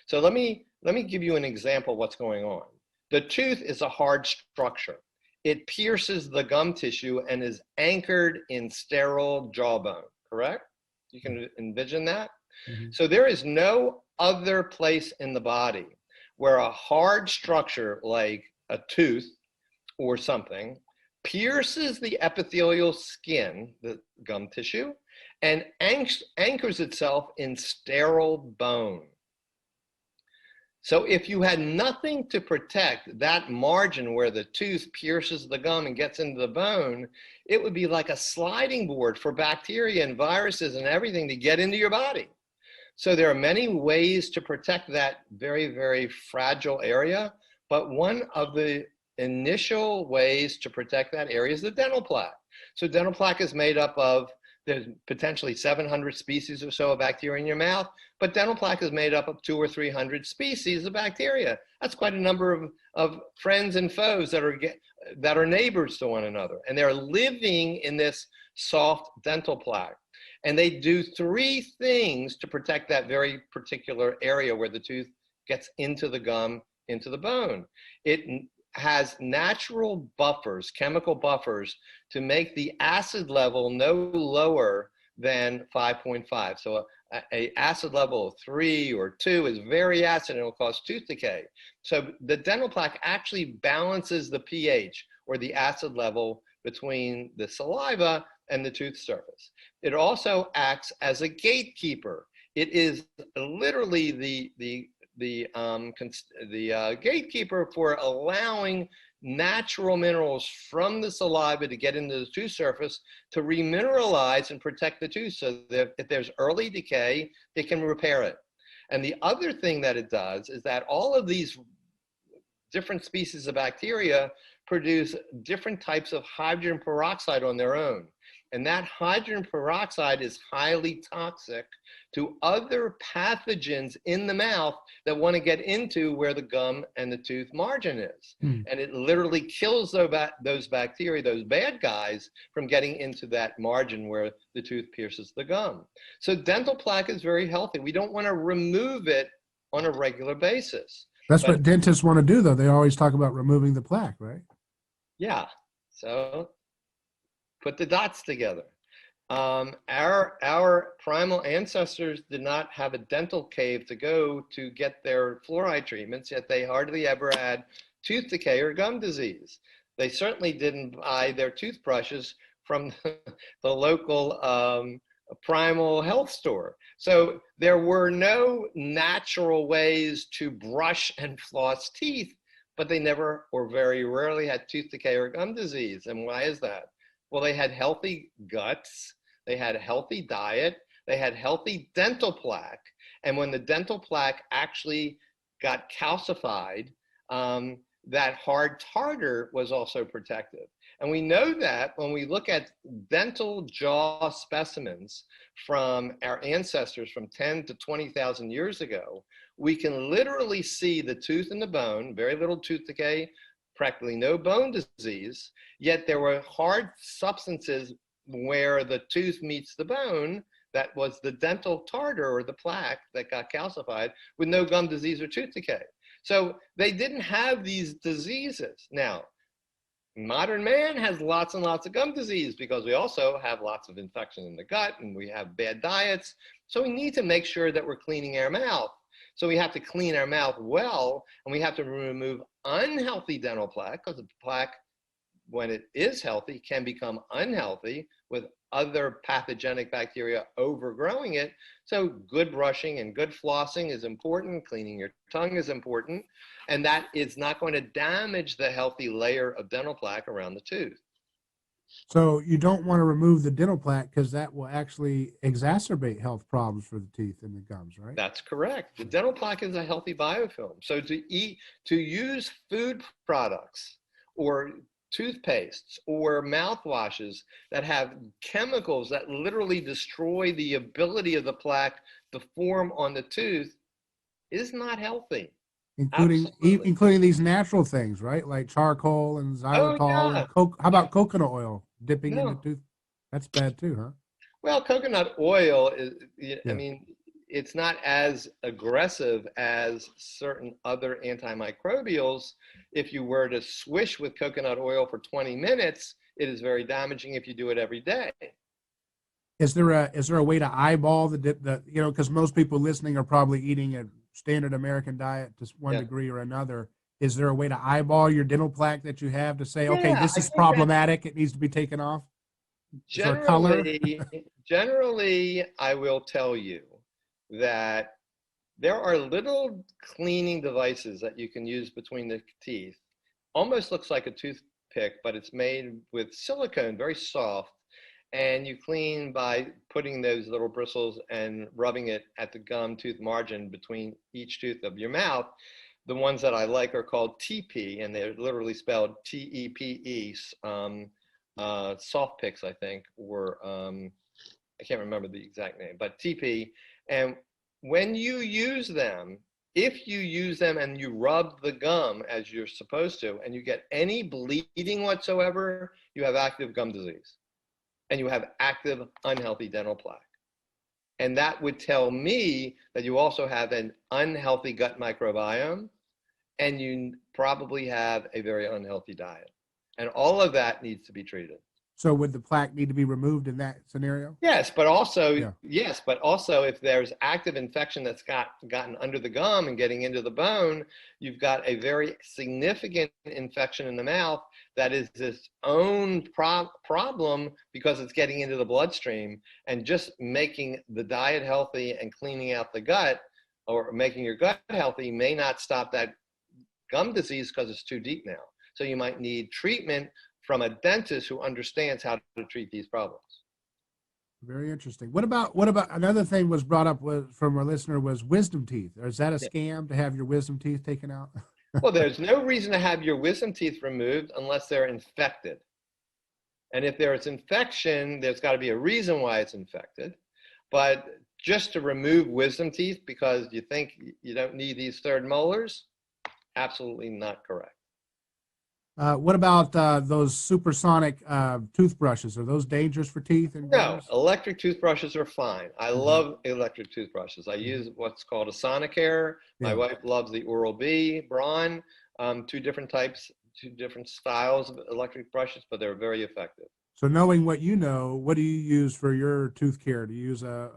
So let me give you an example of what's going on. The tooth is a hard structure. It pierces the gum tissue and is anchored in sterile jawbone, correct? You can envision that. Mm-hmm. So there is no other place in the body where a hard structure like a tooth or something pierces the epithelial skin, the gum tissue, and anchors itself in sterile bone. So if you had nothing to protect that margin where the tooth pierces the gum and gets into the bone, it would be like a sliding board for bacteria and viruses and everything to get into your body. So there are many ways to protect that very, very fragile area, but one of the initial ways to protect that area is the dental plaque. So dental plaque is made up of, there's potentially 700 species or so of bacteria in your mouth, but dental plaque is made up of 200 or 300 species of bacteria. That's quite a number of friends and foes that are neighbors to one another, and they're living in this soft dental plaque. And they do three things to protect that very particular area where the tooth gets into the gum, into the bone. It has natural buffers, chemical buffers, to make the acid level no lower than 5.5. So a acid level of 3 or 2 is very acid and it will cause tooth decay. So the dental plaque actually balances the pH, or the acid level, between the saliva and the tooth surface. It also acts as a gatekeeper. It is literally the gatekeeper for allowing natural minerals from the saliva to get into the tooth surface to remineralize and protect the tooth, so that if there's early decay, it can repair it. And the other thing that it does is that all of these different species of bacteria produce different types of hydrogen peroxide on their own. And that hydrogen peroxide is highly toxic to other pathogens in the mouth that want to get into where the gum and the tooth margin is. And it literally kills those bacteria, those bad guys, from getting into that margin where the tooth pierces the gum. So dental plaque is very healthy. We don't want to remove it on a regular basis. That's what dentists want to do, though. They always talk about removing the plaque, right? Yeah. So put the dots together. Our primal ancestors did not have a dental cave to go to get their fluoride treatments, yet they hardly ever had tooth decay or gum disease. They certainly didn't buy their toothbrushes from the local primal health store. So there were no natural ways to brush and floss teeth, but they never, or very rarely, had tooth decay or gum disease. And why is that? Well, they had healthy guts, they had a healthy diet, they had healthy dental plaque. And when the dental plaque actually got calcified, that hard tartar was also protective. And we know that when we look at dental jaw specimens from our ancestors from 10 to 20,000 years ago, we can literally see the tooth and the bone, very little tooth decay, practically no bone disease, yet there were hard substances where the tooth meets the bone. That was the dental tartar, or the plaque, that got calcified, with no gum disease or tooth decay. So they didn't have these diseases. Now, modern man has lots and lots of gum disease because we also have lots of infection in the gut and we have bad diets. So we need to make sure that we're cleaning our mouth. So we have to clean our mouth well, and we have to remove unhealthy dental plaque, because the plaque, when it is healthy, can become unhealthy with other pathogenic bacteria overgrowing it. So good brushing and good flossing is important. Cleaning your tongue is important. And that is not going to damage the healthy layer of dental plaque around the tooth. So you don't want to remove the dental plaque because that will actually exacerbate health problems for the teeth and the gums, right? That's correct. The dental plaque is a healthy biofilm. So to use food products or toothpastes or mouthwashes that have chemicals that literally destroy the ability of the plaque to form on the tooth is not healthy. Including these natural things, right? Like charcoal and Oh xylitol yeah. and how about coconut oil dipping into No. tooth? That's bad too, huh? Well, coconut oil is, I Yeah. mean, it's not as aggressive as certain other antimicrobials. If you were to swish with coconut oil for 20 minutes, it is very damaging if you do it every day. Is there a way to eyeball because most people listening are probably eating a standard American diet to one Yeah. degree or another. Is there a way to eyeball your dental plaque that you have to say, okay, Yeah, this I is think that problematic, it needs to be taken off? Is there a color? generally, I will tell you that there are little cleaning devices that you can use between the teeth. Almost looks like a toothpick, but it's made with silicone, very soft. And you clean by putting those little bristles and rubbing it at the gum tooth margin between each tooth of your mouth. The ones that I like are called TP, and they're literally spelled TEPE. Soft picks, I think, were, I can't remember the exact name, but TP. And when you use them, if you use them and you rub the gum as you're supposed to, and you get any bleeding whatsoever, you have active gum disease and you have active unhealthy dental plaque. And that would tell me that you also have an unhealthy gut microbiome and you probably have a very unhealthy diet. And all of that needs to be treated. So would the plaque need to be removed in that scenario? Yes, but also if there's active infection that's gotten under the gum and getting into the bone, you've got a very significant infection in the mouth that is its own problem because it's getting into the bloodstream, and just making the diet healthy and cleaning out the gut or making your gut healthy may not stop that gum disease because it's too deep now. So you might need treatment from a dentist who understands how to treat these problems. Very interesting. What about another thing was brought up from our listener was wisdom teeth? Or is that a scam to have your wisdom teeth taken out? Well, there's no reason to have your wisdom teeth removed unless they're infected. And if there's infection, there's got to be a reason why it's infected. But just to remove wisdom teeth because you think you don't need these third molars, absolutely not correct. What about those supersonic toothbrushes? Are those dangerous for teeth and No, gums? electric toothbrushes are fine. I love electric toothbrushes. I use what's called a Sonicare. My wife loves the Oral-B, Braun, two different types, two different styles of electric brushes, but they're very effective. So knowing what you know, what do you use for your tooth care? Do you use a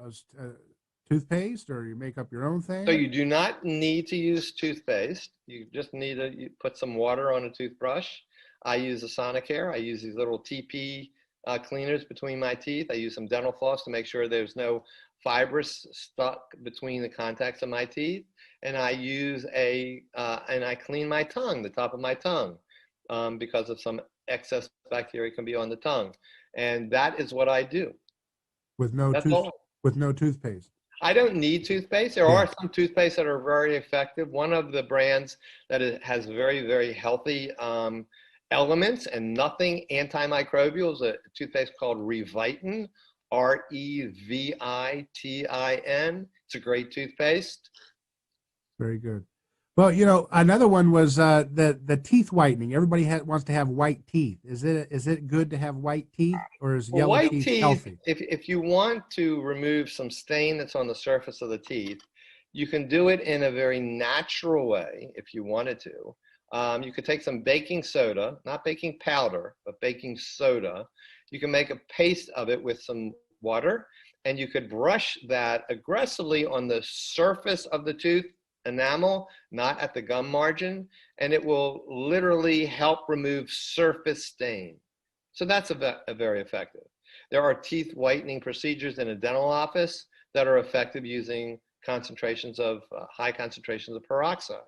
toothpaste or you make up your own thing? So you do not need to use toothpaste. You just need to put some water on a toothbrush. I use a Sonicare. I use these little TP cleaners between my teeth. I use some dental floss to make sure there's no fibrous stuck between the contacts of my teeth. And I use and I clean my tongue, the top of my tongue, because of some excess bacteria can be on the tongue. And that is what I do. With no toothpaste. I don't need toothpaste. There are some toothpastes that are very effective. One of the brands that has very, very healthy elements and nothing antimicrobial is a toothpaste called Revitin, Revitin. It's a great toothpaste. Very good. Well, another one was the teeth whitening. Everybody wants to have white teeth. Is it good to have white teeth, or is yellow white teeth healthy? If you want to remove some stain that's on the surface of the teeth, you can do it in a very natural way if you wanted to. You could take some baking soda, not baking powder, but baking soda. You can make a paste of it with some water, and you could brush that aggressively on the surface of the tooth enamel, not at the gum margin, and it will literally help remove surface stain. So that's a very effective. There are teeth whitening procedures in a dental office that are effective using concentrations of high concentrations of peroxide.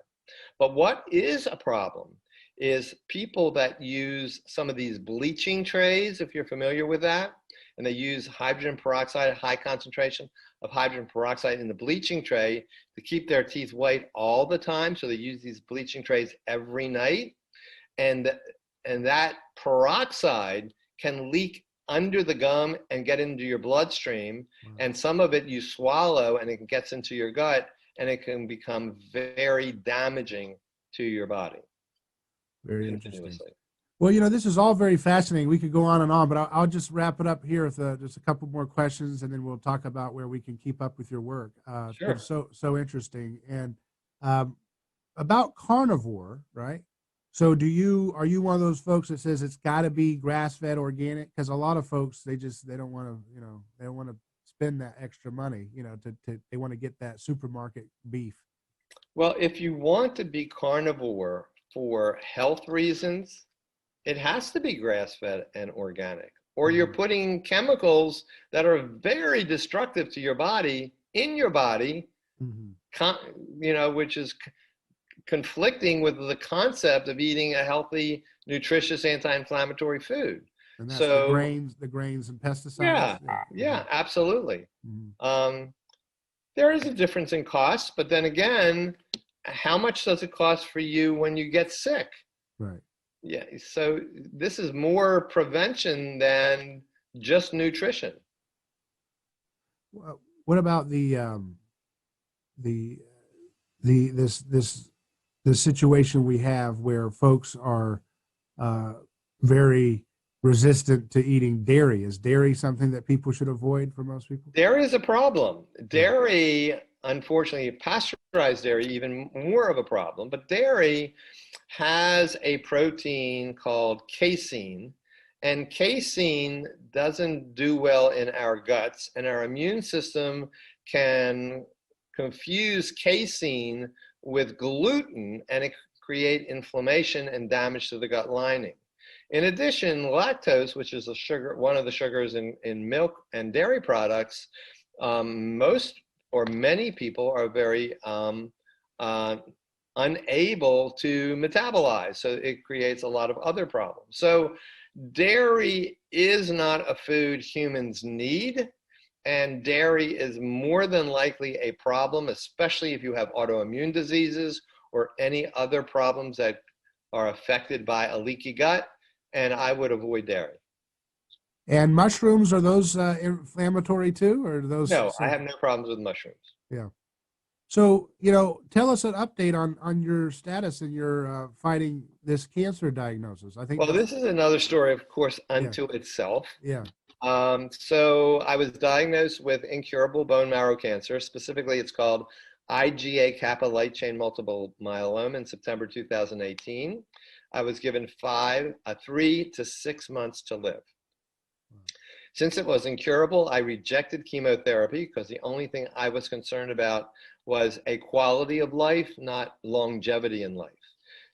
But what is a problem is people that use some of these bleaching trays, if you're familiar with that, and they use hydrogen peroxide, high concentration of hydrogen peroxide in the bleaching tray to keep their teeth white all the time. So they use these bleaching trays every night. And that peroxide can leak under the gum and get into your bloodstream. And some of it you swallow and it gets into your gut, and it can become very damaging to your body. Very interesting. Well, this is all very fascinating. We could go on and on, but I'll just wrap it up here with just a couple more questions, and then we'll talk about where we can keep up with your work. Sure. It's so interesting. And about carnivore, right? So are you one of those folks that says it's got to be grass-fed organic? Because a lot of folks, they don't want to, they don't want to spend that extra money, they want to get that supermarket beef. Well, if you want to be carnivore for health reasons, it has to be grass-fed and organic, or you're putting chemicals that are very destructive to your body in your body, which is conflicting with the concept of eating a healthy, nutritious, anti-inflammatory food. And that's the grains and pesticides. Yeah, absolutely. There is a difference in cost, but then again, how much does it cost for you when you get sick? Right. Yeah, so this is more prevention than just nutrition. Well, what about the situation we have where folks are very resistant to eating dairy? Is dairy something that people should avoid for most people? Dairy is a problem. Dairy, unfortunately, pasteurized dairy, even more of a problem, but dairy has a protein called casein, and casein doesn't do well in our guts, and our immune system can confuse casein with gluten, and it create inflammation and damage to the gut lining. In addition, lactose, which is one of the sugars in milk and dairy products, most or many people are very unable to metabolize. So it creates a lot of other problems. So dairy is not a food humans need, and dairy is more than likely a problem, especially if you have autoimmune diseases or any other problems that are affected by a leaky gut, and I would avoid dairy. And mushrooms, are those inflammatory too, or are those? No, I have no problems with mushrooms. Yeah. So, tell us an update on your status in your fighting this cancer diagnosis. I think. Well, this is another story, of course, unto itself. Yeah. So I was diagnosed with incurable bone marrow cancer. Specifically, it's called IgA kappa light chain multiple myeloma in September 2018. I was given 3 to 6 months to live. Since it was incurable, I rejected chemotherapy because the only thing I was concerned about was a quality of life, not longevity in life.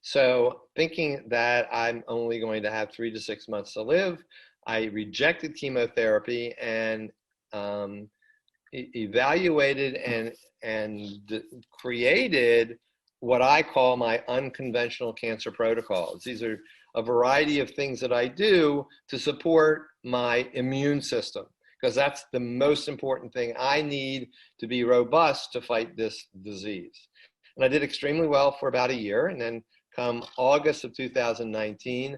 So thinking that I'm only going to have 3 to 6 months to live, I rejected chemotherapy and evaluated and created what I call my unconventional cancer protocols. These are a variety of things that I do to support my immune system, because that's the most important thing I need to be robust to fight this disease. And I did extremely well for about a year. And then come August of 2019,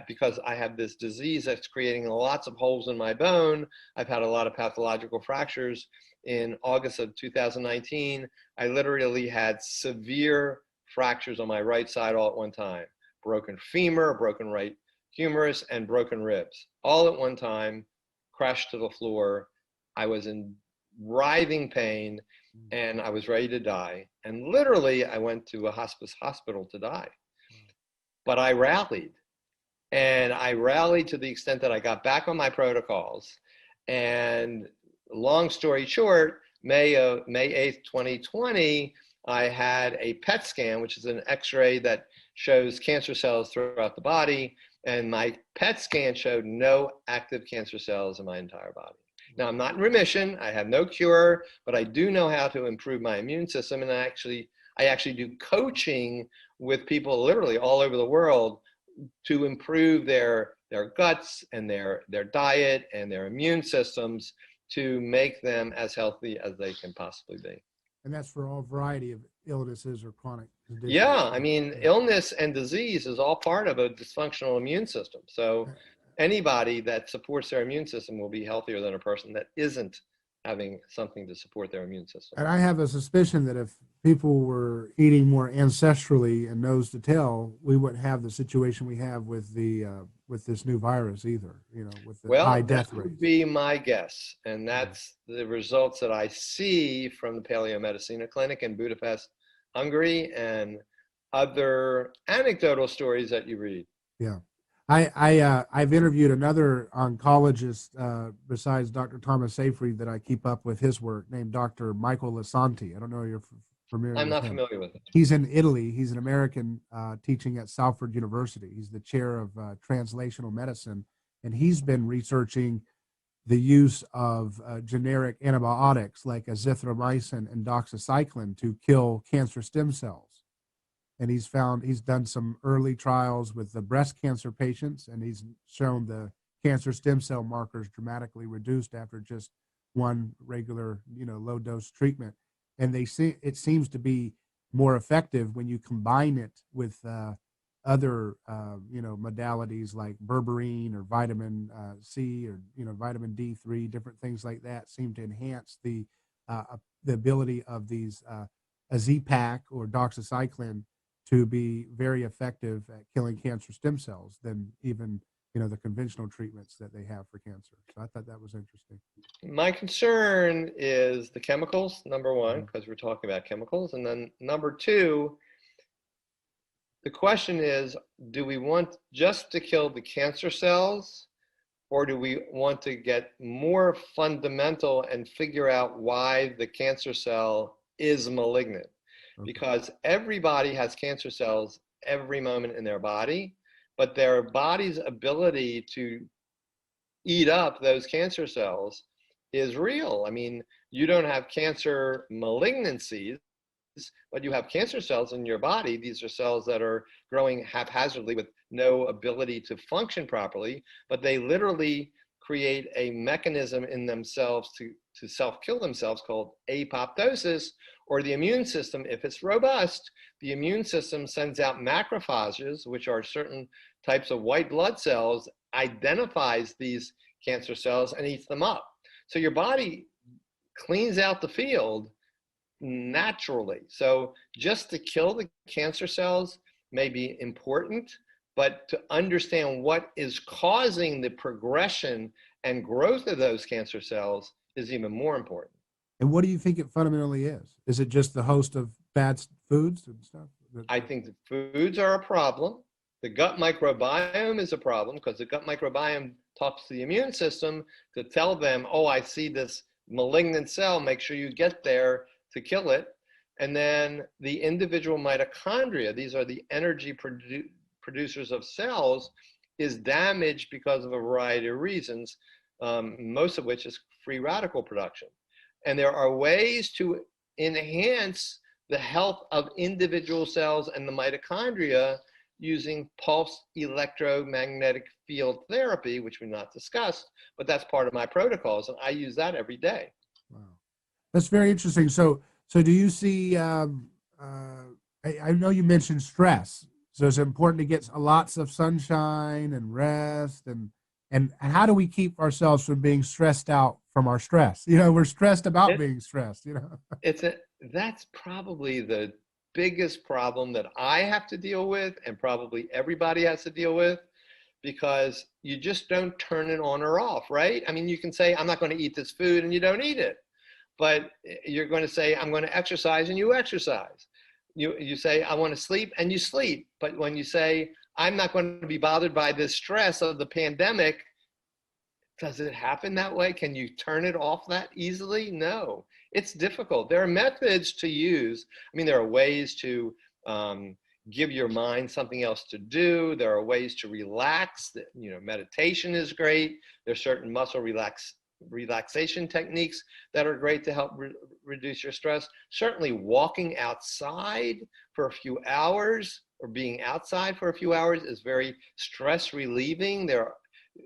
because I have this disease that's creating lots of holes in my bone, I've had a lot of pathological fractures. In August of 2019, I literally had severe fractures on my right side all at one time. Broken femur, broken right humerus, and broken ribs. All at one time, crashed to the floor. I was in writhing pain, and I was ready to die. And literally, I went to a hospital to die. but I rallied. And I rallied to the extent that I got back on my protocols. And long story short, May 8th, 2020, I had a PET scan, which is an X-ray that shows cancer cells throughout the body. And my PET scan showed no active cancer cells in my entire body. Now, I'm not in remission. I have no cure, but I do know how to improve my immune system. And I actually do coaching with people literally all over the world to improve their guts and their diet and their immune systems to make them as healthy as they can possibly be. And that's for all variety of illnesses or chronic conditions. Yeah, I mean, illness and disease is all part of a dysfunctional immune system. So anybody that supports their immune system will be healthier than a person that isn't having something to support their immune system. And I have a suspicion that if people were eating more ancestrally and nose to tail, we wouldn't have the situation we have with this new virus either, with the high death that rates. would be my guess. And that's the results that I see from the Paleomedicina Clinic in Budapest, Hungary, and other anecdotal stories that you read. Yeah. I've interviewed another oncologist besides Dr. Thomas Seyfried that I keep up with his work, named Dr. Michael Lasanti. I don't know if you're familiar I'm with not him. familiar with it. He's in Italy. He's an American teaching at Salford University. He's the chair of translational medicine, and he's been researching the use of generic antibiotics like azithromycin and doxycycline to kill cancer stem cells. And he's done some early trials with the breast cancer patients, and he's shown the cancer stem cell markers dramatically reduced after just one regular, low dose treatment. And it seems to be more effective when you combine it with other, modalities like berberine or vitamin C or, vitamin D3, different things like that seem to enhance the ability of these Z-Pak or doxycycline to be very effective at killing cancer stem cells than even, the conventional treatments that they have for cancer. So I thought that was interesting. My concern is the chemicals, number one, because we're talking about chemicals. And then number two, the question is, do we want just to kill the cancer cells, or do we want to get more fundamental and figure out why the cancer cell is malignant? Okay. Because everybody has cancer cells every moment in their body, but their body's ability to eat up those cancer cells is real. I mean, you don't have cancer malignancies, but you have cancer cells in your body. These are cells that are growing haphazardly with no ability to function properly, but they literally create a mechanism in themselves to self-kill themselves called apoptosis, or the immune system, if it's robust, the immune system sends out macrophages, which are certain types of white blood cells, identifies these cancer cells and eats them up. So your body cleans out the field naturally. So just to kill the cancer cells may be important, but to understand what is causing the progression and growth of those cancer cells is even more important. And what do you think it fundamentally is? Is it just the host of bad foods and stuff? I think the foods are a problem. The gut microbiome is a problem because the gut microbiome talks to the immune system to tell them, oh, I see this malignant cell, make sure you get there to kill it. And then the individual mitochondria, these are the energy producers of cells, is damaged because of a variety of reasons, most of which is free radical production. And there are ways to enhance the health of individual cells and the mitochondria using pulse electromagnetic field therapy, which we've not discussed, but that's part of my protocols, and I use that every day. Wow, that's very interesting. So do you see? I know you mentioned stress, so it's important to get lots of sunshine and rest, and how do we keep ourselves from being stressed out from our stress? We're stressed about being stressed. That's probably the biggest problem that I have to deal with, and probably everybody has to deal with, because you just don't turn it on or off, right? I mean, you can say, I'm not going to eat this food, and you don't eat it. But you're going to say, I'm going to exercise, and you exercise. You say, I want to sleep, and you sleep. But when you say, I'm not going to be bothered by the stress of the pandemic. Does it happen that way? Can you turn it off that easily? No, it's difficult. There are methods to use. I mean, there are ways to give your mind something else to do. There are ways to relax. You know, meditation is great. There's certain muscle relaxation techniques that are great to help reduce your stress. Certainly walking outside for a few hours or being outside for a few hours is very stress relieving. There are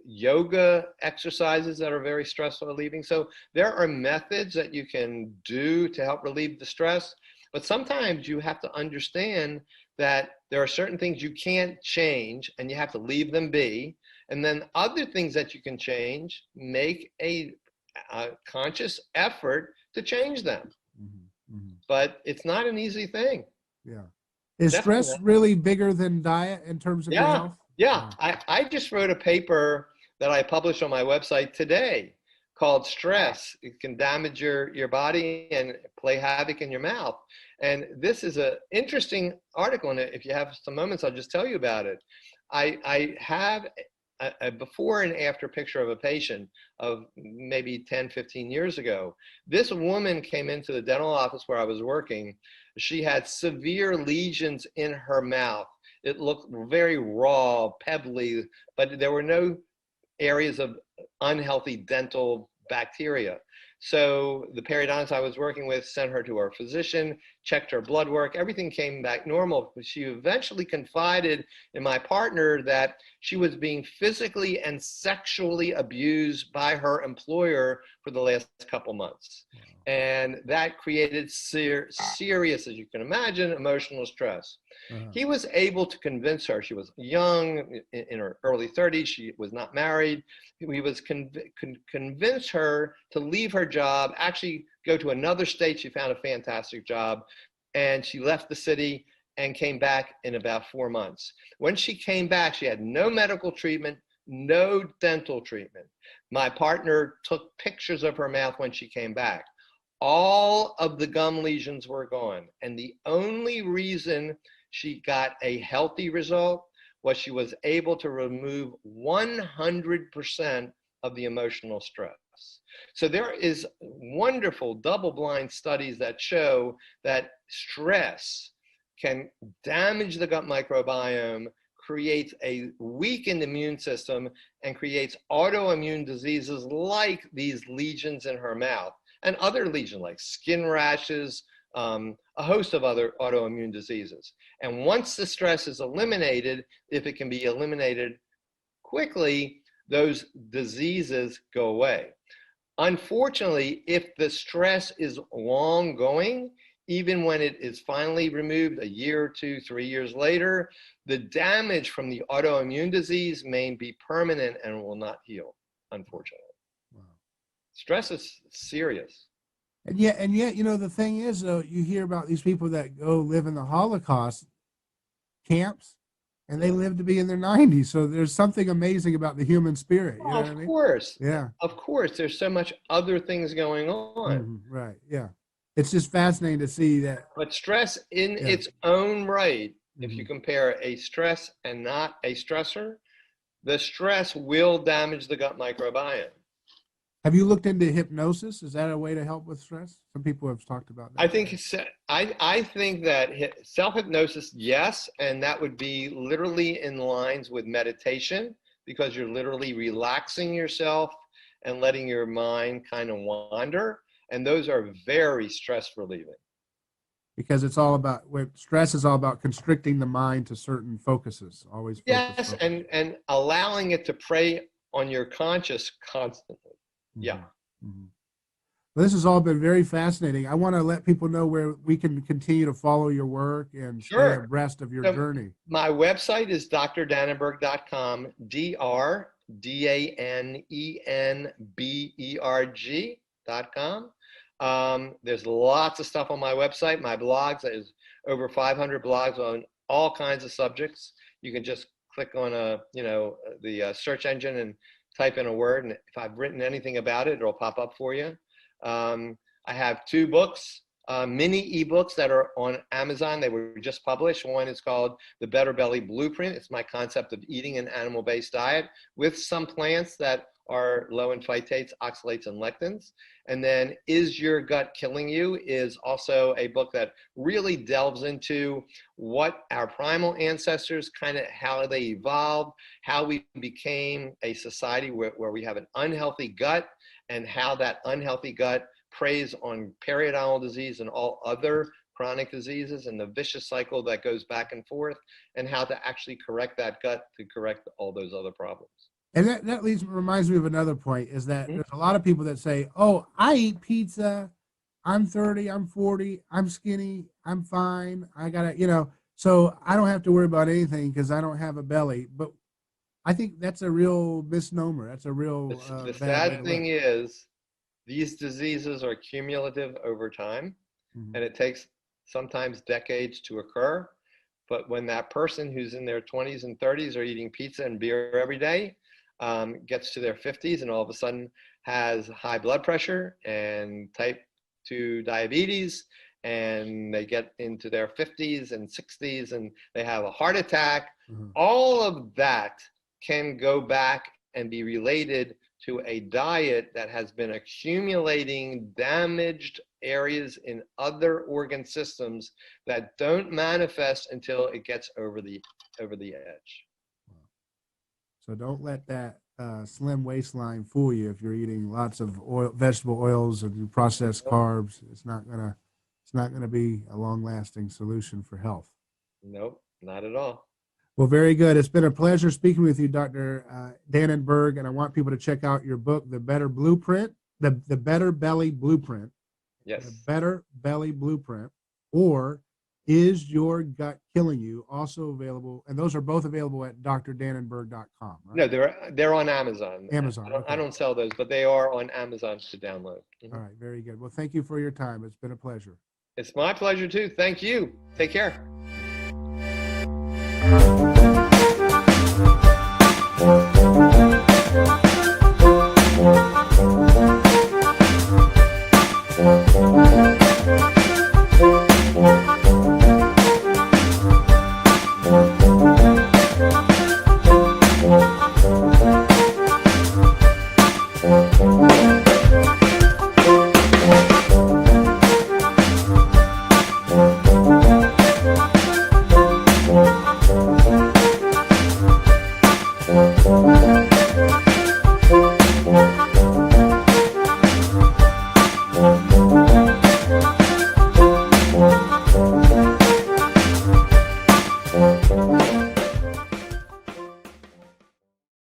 yoga exercises that are very stress relieving. So there are methods that you can do to help relieve the stress, but sometimes you have to understand that there are certain things you can't change and you have to leave them be. And then other things that you can change, make a conscious effort to change them. Mm-hmm. Mm-hmm. But it's not an easy thing. Yeah. Is Definitely stress not. really bigger than diet in terms of your Yeah, health? yeah. I just wrote a paper that I published on my website today called Stress. It can damage your body and play havoc in your mouth. And this is an interesting article, and if you have some moments, I'll just tell you about it. I have a before and after picture of a patient of maybe 10, 15 years ago. This woman came into the dental office where I was working. She had severe lesions in her mouth. It looked very raw, pebbly, but there were no areas of unhealthy dental bacteria. So the periodontist I was working with sent her to her physician, checked her blood work, everything came back normal. She eventually confided in my partner that she was being physically and sexually abused by her employer for the last couple months. Wow. And that created serious, as you can imagine, emotional stress. Uh-huh. He was able to convince her. She was young, in her early 30s. She was not married. He was convince her to leave her job, actually go to another state. She found a fantastic job, and she left the city and came back in about 4 months. When she came back, she had no medical treatment, no dental treatment. My partner took pictures of her mouth when she came back. All of the gum lesions were gone, and the only reason she got a healthy result was she was able to remove 100% of the emotional stress. So there is wonderful double-blind studies that show that stress can damage the gut microbiome, creates a weakened immune system, and creates autoimmune diseases like these lesions in her mouth and other lesions like skin rashes, a host of other autoimmune diseases. And once the stress is eliminated, if it can be eliminated quickly, those diseases go away. Unfortunately, if the stress is long going, even when it is finally removed a year, 2, 3 years later, the damage from the autoimmune disease may be permanent and will not heal, unfortunately. Wow. Stress is serious. And yet, you know, the thing is, though, you hear about these people that go live in the Holocaust camps, and they live to be in their 90s. So there's something amazing about the human spirit. You know what I mean? Of course. Yeah. Of course. There's so much other things going on. Mm-hmm. Right. Yeah. It's just fascinating to see that. But stress in its own right, if you compare a stress and not a stressor, the stress will damage the gut microbiome. Have you looked into hypnosis? Is that a way to help with stress? Some people have talked about that. I think that self-hypnosis, yes, and that would be literally in lines with meditation, because you're literally relaxing yourself and letting your mind kind of wander, and those are very stress relieving. Because it's all about, stress is all about constricting the mind to certain focuses, always. Yes, and allowing it to prey on your conscious constantly. Yeah. Mm-hmm. Well, this has all been very fascinating. I want to let people know where we can continue to follow your work and stay abreast of your journey. My website is drdanenberg.com, DrDanenberg.com. There's lots of stuff on my website. My blogs, there's over 500 blogs on all kinds of subjects. You can just click on the search engine and type in a word, and if I've written anything about it, it'll pop up for you. I have 2 books. mini ebooks that are on Amazon. They were just published. One is called The Better Belly Blueprint. It's my concept of eating an animal-based diet with some plants that are low in phytates, oxalates, and lectins. And then Is Your Gut Killing You is also a book that really delves into what our primal ancestors, kind of how they evolved, how we became a society where we have an unhealthy gut, and how that unhealthy gut preys on periodontal disease and all other chronic diseases, and the vicious cycle that goes back and forth, and how to actually correct that gut to correct all those other problems. And that reminds me of another point, is that Mhm. there's a lot of people that say, oh, I eat pizza. I'm 30, I'm 40, I'm skinny, I'm fine. I gotta, so I don't have to worry about anything because I don't have a belly. But I think that's a real misnomer. That's a real The bad way sad to thing live. is, these diseases are cumulative over time, Mhm. and it takes sometimes decades to occur. But when that person who's in their 20s and 30s are eating pizza and beer every day, gets to their 50s and all of a sudden has high blood pressure and type 2 diabetes, and they get into their 50s and 60s and they have a heart attack, Mhm. all of that can go back and be related to a diet that has been accumulating damaged areas in other organ systems that don't manifest until it gets over the edge. So don't let that slim waistline fool you. If you're eating lots of vegetable oils and processed carbs, it's not gonna be a long-lasting solution for health. Nope, not at all. Well, very good. It's been a pleasure speaking with you, Dr. Danenberg, and I want people to check out your book, The Better Blueprint, the Better Belly Blueprint, Yes. The Better Belly Blueprint, or Is Your Gut Killing You? Also available, and those are both available at drdanenberg.com, right? No, they're on Amazon. Amazon. I don't sell those, but they are on Amazon to download. Mhm. All right, very good. Well, thank you for your time. It's been a pleasure. It's my pleasure too. Thank you. Take care.